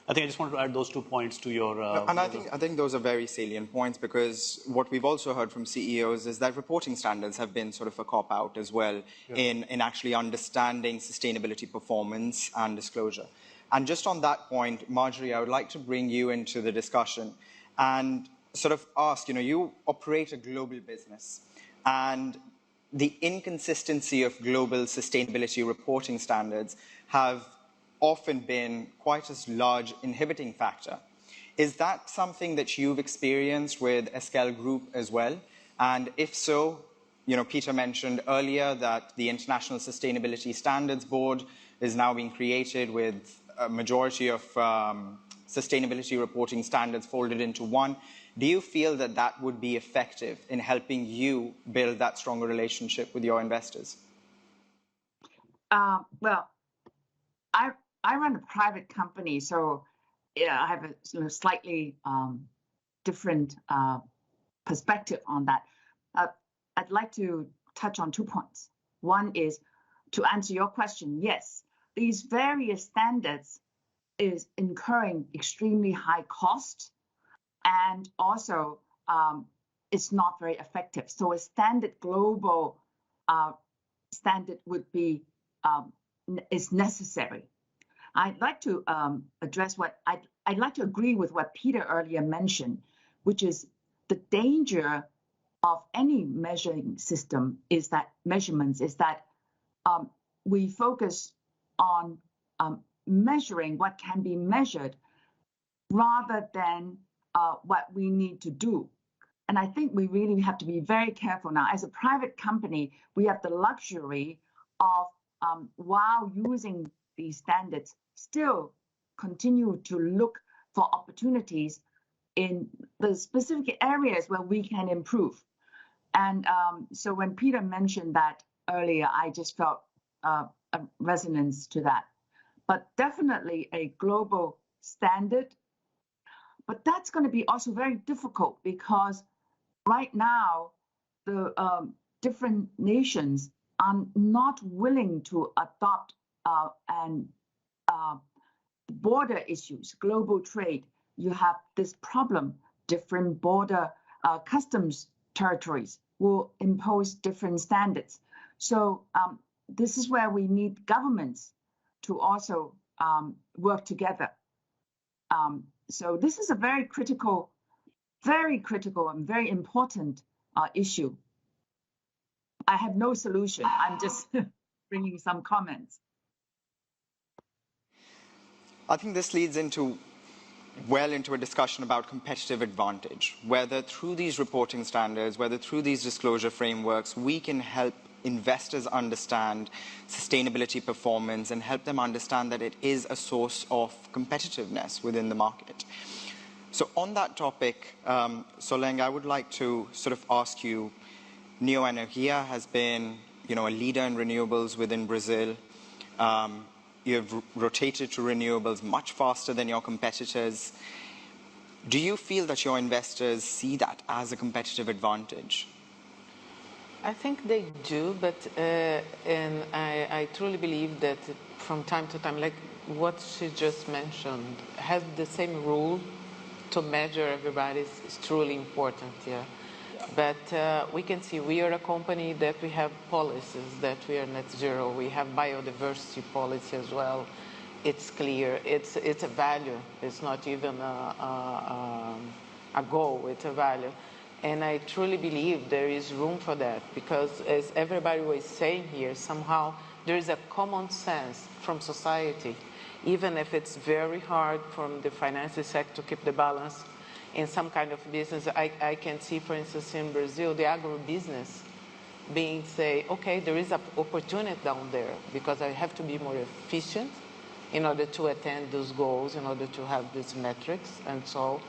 I think I just wanted to add those 2 points to your... and I think those are very salient points, because what we've also heard from CEOs is that reporting standards have been sort of a cop-out as well in actually understanding sustainability performance and disclosure. And just on that point, Marjorie, I would like to bring you into the discussion and sort of ask, you operate a global business, and the inconsistency of global sustainability reporting standards have often been quite a large inhibiting factor. Is that something that you've experienced with Eskel Group as well? And if so, Peter mentioned earlier that the International Sustainability Standards Board is now being created with a majority of sustainability reporting standards folded into one. Do you feel that that would be effective in helping you build that stronger relationship with your investors? Well, I run a private company, so I have a slightly different perspective on that. I'd like to touch on 2 points. One is to answer your question. Yes, these various standards is incurring extremely high cost, and also it's not very effective. So a standard global standard would be is necessary. I'd like to address what I'd like to agree with what Peter earlier mentioned, which is the danger of any measuring system is that we focus on measuring what can be measured rather than what we need to do. And I think we really have to be very careful now. As a private company, we have the luxury of, while using these standards, still continue to look for opportunities in the specific areas where we can improve. And so when Peter mentioned that earlier, I just felt a resonance to that. But definitely a global standard. But that's going to be also very difficult because right now, the different nations are not willing to adopt border issues, global trade. You have this problem, different border customs territories will impose different standards. So this is where we need governments to also work together. So this is a very critical and very important issue. I have no solution. I'm just bringing some comments. I think this leads well into a discussion about competitive advantage, whether through these reporting standards, whether through these disclosure frameworks, we can help investors understand sustainability performance and help them understand that it is a source of competitiveness within the market. So on that topic, Soleng, I would like to sort of ask you, Neoenergia has been, a leader in renewables within Brazil. You have rotated to renewables much faster than your competitors. Do you feel that your investors see that as a competitive advantage? I think they do, but and I truly believe that from time to time, like what she just mentioned, has the same rule to measure everybody is truly important, yeah. But we can see we are a company that we have policies that we are net zero. We have biodiversity policy as well. It's clear. It's a value. It's not even a goal. It's a value. And I truly believe there is room for that because, as everybody was saying here, somehow there is a common sense from society, even if it's very hard from the financial sector to keep the balance in some kind of business. I can see, for instance, in Brazil, the agribusiness being say, okay, there is an opportunity down there because I have to be more efficient in order to attain those goals, in order to have these metrics and so.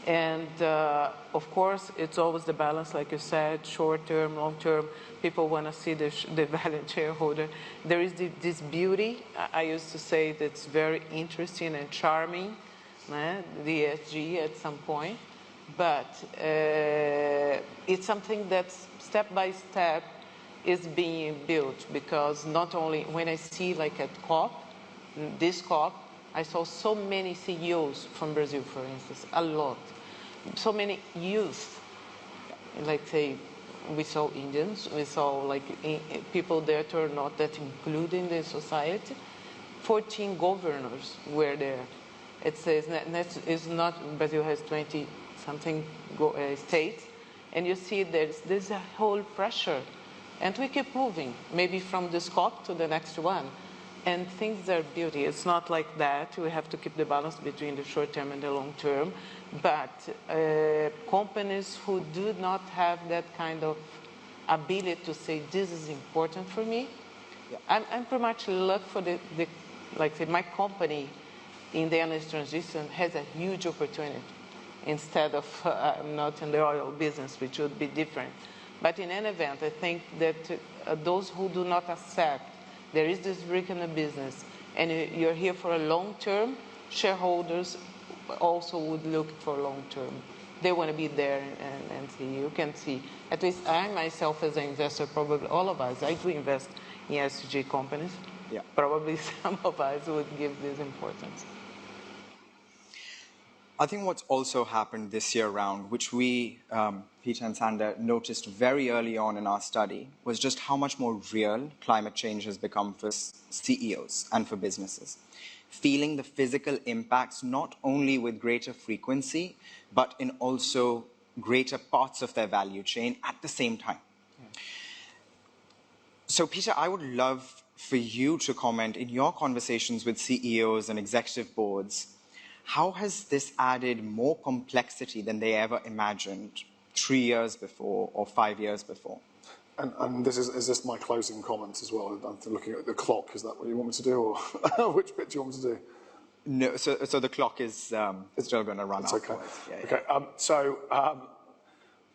And of course, it's always the balance, like you said, short term, long term. People want to see the value shareholder. There is this beauty, I used to say, that's very interesting and charming, the ESG at some point. But it's something that step by step is being built because not only when I see like at this COP, I saw so many CEOs from Brazil, for instance, a lot. So many youth, like say, we saw Indians, we saw like people that are not that included in the society. 14 governors were there. It says it's not, Brazil has 20-something states, and you see there's a whole pressure. And we keep moving, maybe from this COP to the next one. And things are beauty. It's not like that. We have to keep the balance between the short term and the long term. But companies who do not have that kind of ability to say, this is important for me, I'm pretty much lucky for like say, my company in the energy transition has a huge opportunity instead of I'm not in the oil business, which would be different. But in any event, I think that those who do not accept there is this risk in the business, and you're here for a long term, shareholders also would look for long term. They want to be there and see. You can see, at least I myself as an investor, probably all of us, I do invest in ESG companies. Yeah. Probably some of us would give this importance. I think what's also happened this year round, which we, Peter and Sander, noticed very early on in our study, was just how much more real climate change has become for CEOs and for businesses. Feeling the physical impacts not only with greater frequency, but in also greater parts of their value chain at the same time. Yeah. So, Peter, I would love for you to comment in your conversations with CEOs and executive boards. How has this added more complexity than they ever imagined 3 years before or 5 years before? And is this my closing comments as well? I'm looking at the clock. Is that what you want me to do, or which bit do you want me to do? No, so the clock is still going to run. It's okay. Yeah, okay. Yeah.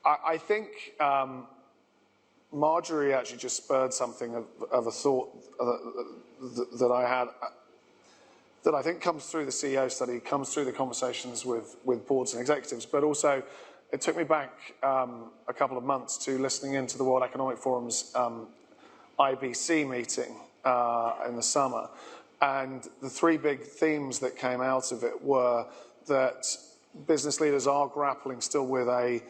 I think Marjorie actually just spurred something of a thought that I had, that I think comes through the CEO study, comes through the conversations with boards and executives, but also it took me back a couple of months to listening into the World Economic Forum's IBC meeting in the summer. And the three big themes that came out of it were that business leaders are grappling still with a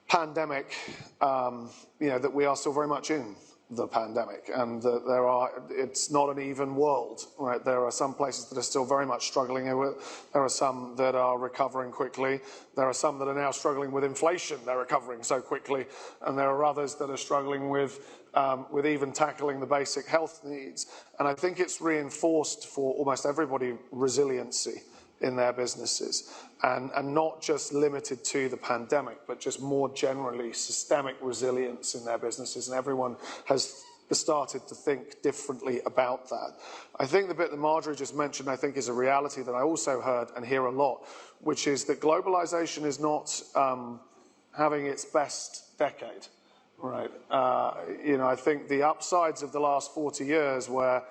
pandemic, that we are still very much in the pandemic, and that it's not an even world, right? There are some places that are still very much struggling with it. There are some that are recovering quickly. There are some that are now struggling with inflation. They're recovering so quickly, and there are others that are struggling with even tackling the basic health needs. And I think it's reinforced for almost everybody resiliency in their businesses, and not just limited to the pandemic, but just more generally systemic resilience in their businesses, and everyone has started to think differently about that. I think the bit that Marjorie just mentioned, I think, is a reality that I also heard and hear a lot, which is that globalization is not having its best decade, right? I think the upsides of the last 40 years where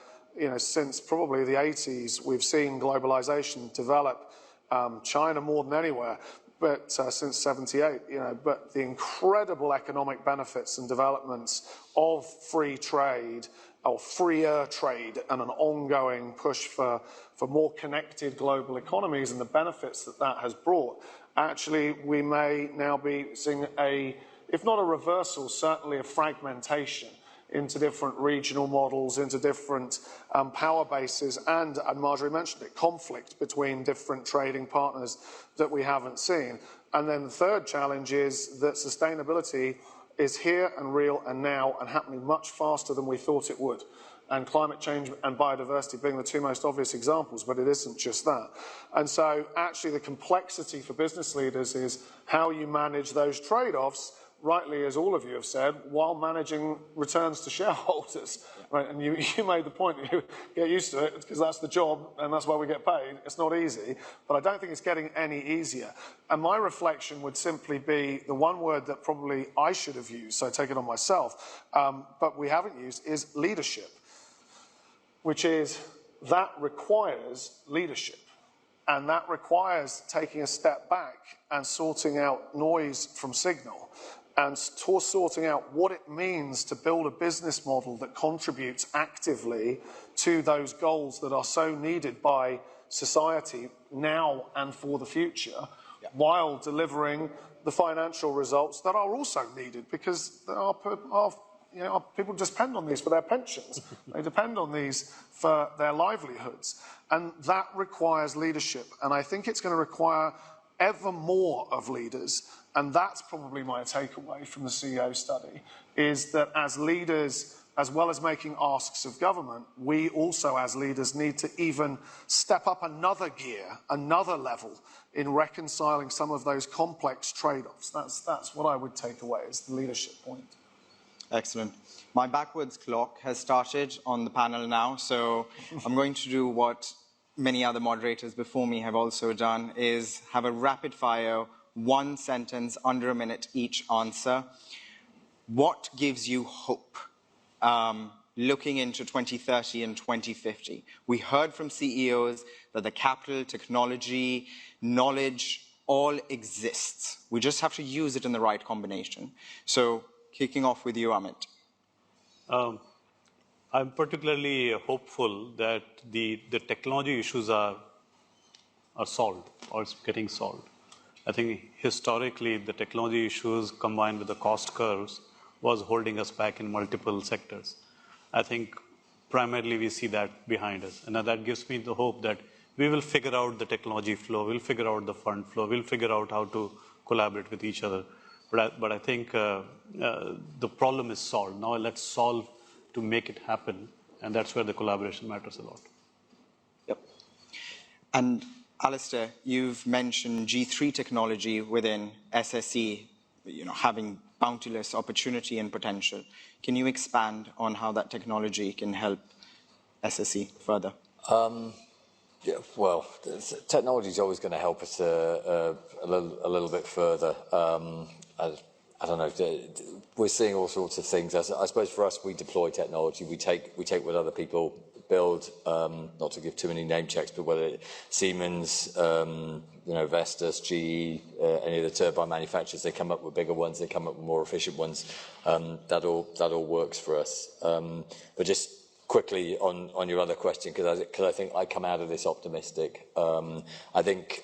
since probably the 80s, we've seen globalization develop, China more than anywhere, but since 78, but the incredible economic benefits and developments of free trade, or freer trade, and an ongoing push for more connected global economies and the benefits that has brought, actually we may now be seeing if not a reversal, certainly a fragmentation into different regional models, into different power bases, and Marjorie mentioned it, conflict between different trading partners that we haven't seen. And then the third challenge is that sustainability is here and real and now and happening much faster than we thought it would. And climate change and biodiversity being the two most obvious examples, but it isn't just that. And so actually the complexity for business leaders is how you manage those trade-offs, rightly, as all of you have said, while managing returns to shareholders, right? And you made the point, you get used to it because that's the job and that's why we get paid. It's not easy, but I don't think it's getting any easier. And my reflection would simply be the one word that probably I should have used, so I take it on myself, but we haven't used, is leadership, which is that requires leadership. And that requires taking a step back and sorting out noise from signal, and sorting out what it means to build a business model that contributes actively to those goals that are so needed by society now and for the future, while delivering the financial results that are also needed, because people depend on these for their pensions. They depend on these for their livelihoods. And that requires leadership. And I think it's going to require ever more of leaders. And that's probably my takeaway from the CEO study, is that as leaders, as well as making asks of government, we also as leaders need to even step up another gear, another level in reconciling some of those complex trade-offs. That's what I would take away, is the leadership point. Excellent. My backwards clock has started on the panel now, so I'm going to do what many other moderators before me have also done, is have a rapid fire, one sentence, under a minute each answer. What gives you hope looking into 2030 and 2050? We heard from CEOs that the capital, technology, knowledge all exists. We just have to use it in the right combination. So kicking off with you, Amit. I'm particularly hopeful that the technology issues are solved, or it's getting solved. I think historically the technology issues combined with the cost curves was holding us back in multiple sectors. I think primarily we see that behind us. And that gives me the hope that we will figure out the technology flow, we'll figure out the fund flow, we'll figure out how to collaborate with each other. But I think the problem is solved. Now let's solve to make it happen. And that's where the collaboration matters a lot. Yep. And Alistair, you've mentioned G3 technology within SSE, having boundless opportunity and potential. Can you expand on how that technology can help SSE further? Yeah, well, technology is always going to help us a little bit further. I don't know, we're seeing all sorts of things. I suppose for us, we deploy technology. We take what other people build, not to give too many name checks, but whether it's Siemens, Vestas, GE, any of the turbine manufacturers, they come up with bigger ones, they come up with more efficient ones. That all works for us. But just quickly on your other question, because I think I come out of this optimistic. I think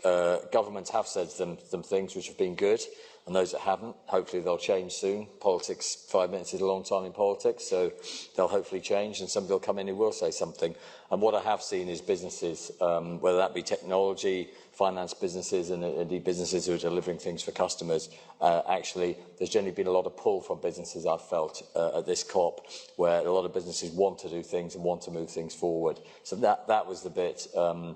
governments have said some things which have been good, and those that haven't, hopefully they'll change soon. Politics, 5 minutes is a long time in politics, so they'll hopefully change, and somebody will come in who will say something. And what I have seen is businesses, whether that be technology, finance businesses, and indeed businesses who are delivering things for customers, actually, there's generally been a lot of pull from businesses, I've felt, at this COP, where a lot of businesses want to do things and want to move things forward. So that was the bit, to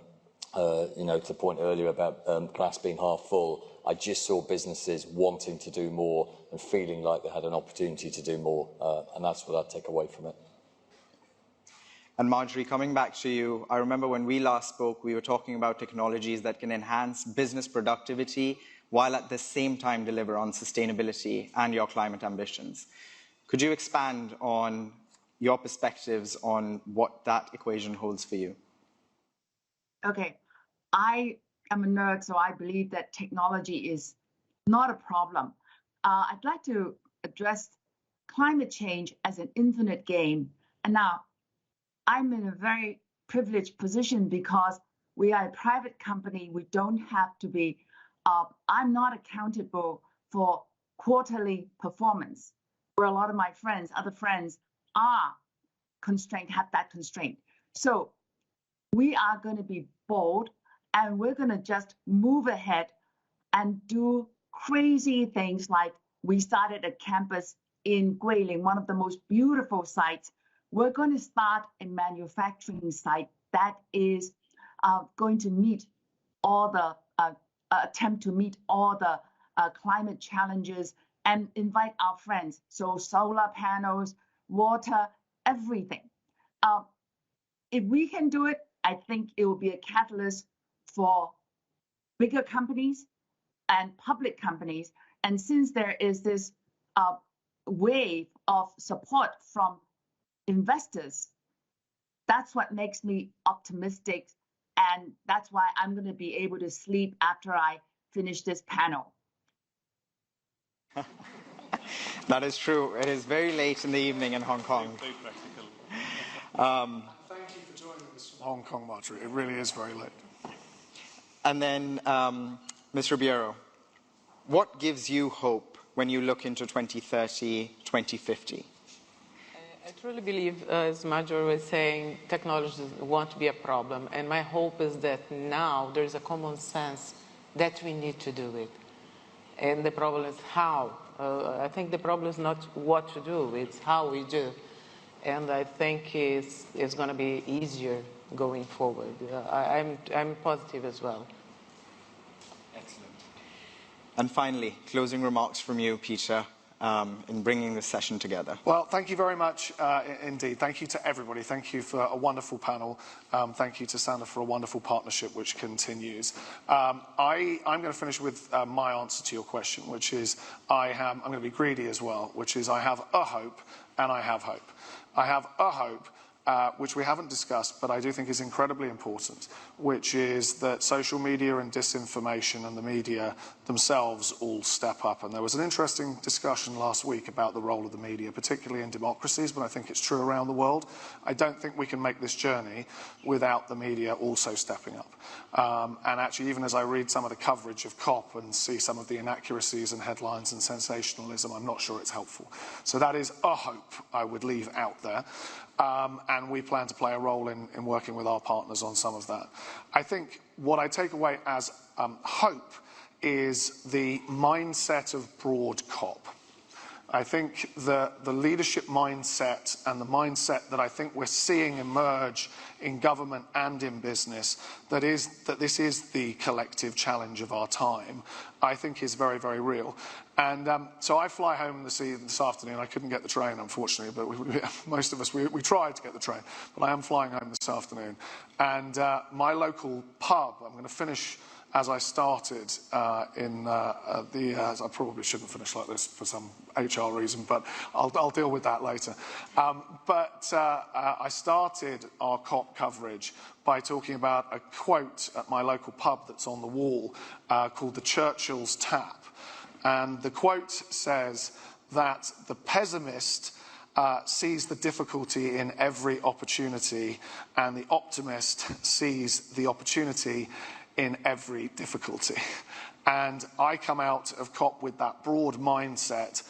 the point earlier about glass being half full. I just saw businesses wanting to do more and feeling like they had an opportunity to do more, and that's what I'd take away from it. And Marjorie, coming back to you, I remember when we last spoke, we were talking about technologies that can enhance business productivity while at the same time deliver on sustainability and your climate ambitions. Could you expand on your perspectives on what that equation holds for you? Okay, I am a nerd, so I believe that technology is not a problem. I'd like to address climate change as an infinite game. And now, I'm in a very privileged position because we are a private company. We don't have to be, I'm not accountable for quarterly performance, where a lot of my friends, other friends are constrained, have that constraint. So we are going to be bold, and we're going to just move ahead and do crazy things like we started a campus in Guilin, one of the most beautiful sites. We're going to start a manufacturing site that is going to meet all the, attempt to meet all the climate challenges and invite our friends. So solar panels, water, everything. If we can do it, I think it will be a catalyst for bigger companies and public companies. And since there is this wave of support from investors, that's what makes me optimistic. And that's why I'm going to be able to sleep after I finish this panel. That is true. It is very late in the evening in Hong Kong. Very practical. Thank you for joining us from Hong Kong, Marjorie. It really is very late. And then, Ms. Ribeiro, what gives you hope when you look into 2030, 2050? I truly believe, as Marjorie was saying, technology won't be a problem. And my hope is that now there's a common sense that we need to do it. And the problem is how. I think the problem is not what to do, it's how we do. And I think it's going to be easier going forward. I'm positive as well. Excellent. And finally, closing remarks from you, Peter, in bringing this session together. Well, thank you very much indeed. Thank you to everybody. Thank you for a wonderful panel. Thank you to Sandra for a wonderful partnership which continues. I'm going to finish with my answer to your question, which is I'm going to be greedy as well, which is I have a hope and I have hope. I have a hope which we haven't discussed, but I do think is incredibly important, which is that social media and disinformation and the media themselves all step up. And there was an interesting discussion last week about the role of the media, particularly in democracies, but I think it's true around the world. I don't think we can make this journey without the media also stepping up. And actually, even as I read some of the coverage of COP and see some of the inaccuracies and headlines and sensationalism, I'm not sure it's helpful. So that is a hope I would leave out there. And we plan to play a role in working with our partners on some of that. I think what I take away as hope is the mindset of broad COP. I think the leadership mindset and the mindset that I think we're seeing emerge in government and in business, that this is the collective challenge of our time, I think is very, very real. And so I fly home this afternoon. I couldn't get the train, unfortunately, but most of us, we tried to get the train. But I am flying home this afternoon. And my local pub, I'm going to finish as I started I probably shouldn't finish like this for some HR reason, but I'll deal with that later. I started our COP coverage by talking about a quote at my local pub that's on the wall called the Churchill's Tap. And the quote says that the pessimist sees the difficulty in every opportunity, and the optimist sees the opportunity in every difficulty. And I come out of COP with that broad mindset,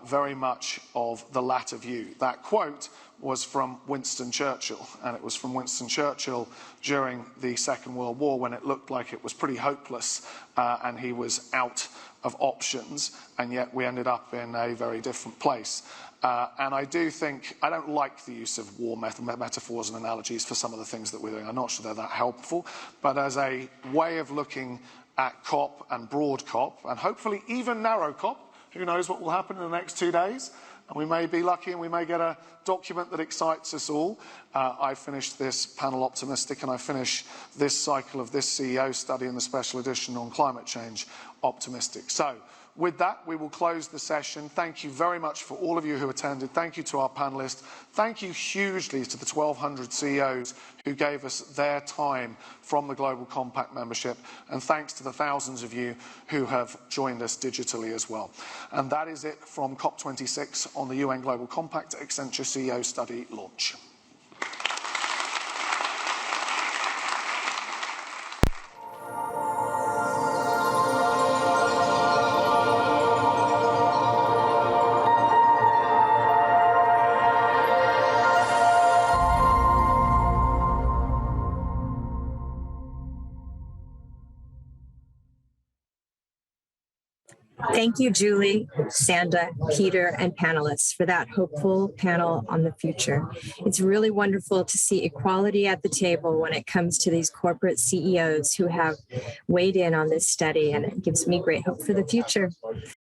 very much of the latter view. That quote was from Winston Churchill, and it was from Winston Churchill during the Second World War, when it looked like it was pretty hopeless and he was out of options, and yet we ended up in a very different place. And I do think, I don't like the use of war metaphors and analogies for some of the things that we're doing. I'm not sure they're that helpful, but as a way of looking at COP and broad COP, and hopefully even narrow COP, who knows what will happen in the next 2 days, and we may be lucky and we may get a document that excites us all. I finished this panel optimistic, and I finish this cycle of this CEO study and the special edition on climate change optimistic. So, with that, we will close the session. Thank you very much for all of you who attended. Thank you to our panellists. Thank you hugely to the 1,200 CEOs who gave us their time from the Global Compact membership. And thanks to the thousands of you who have joined us digitally as well. And that is it from COP26 on the UN Global Compact Accenture CEO study launch. Thank you, Julie, Sanda, Peter, and panelists for that hopeful panel on the future. It's really wonderful to see equality at the table when it comes to these corporate CEOs who have weighed in on this study, and it gives me great hope for the future.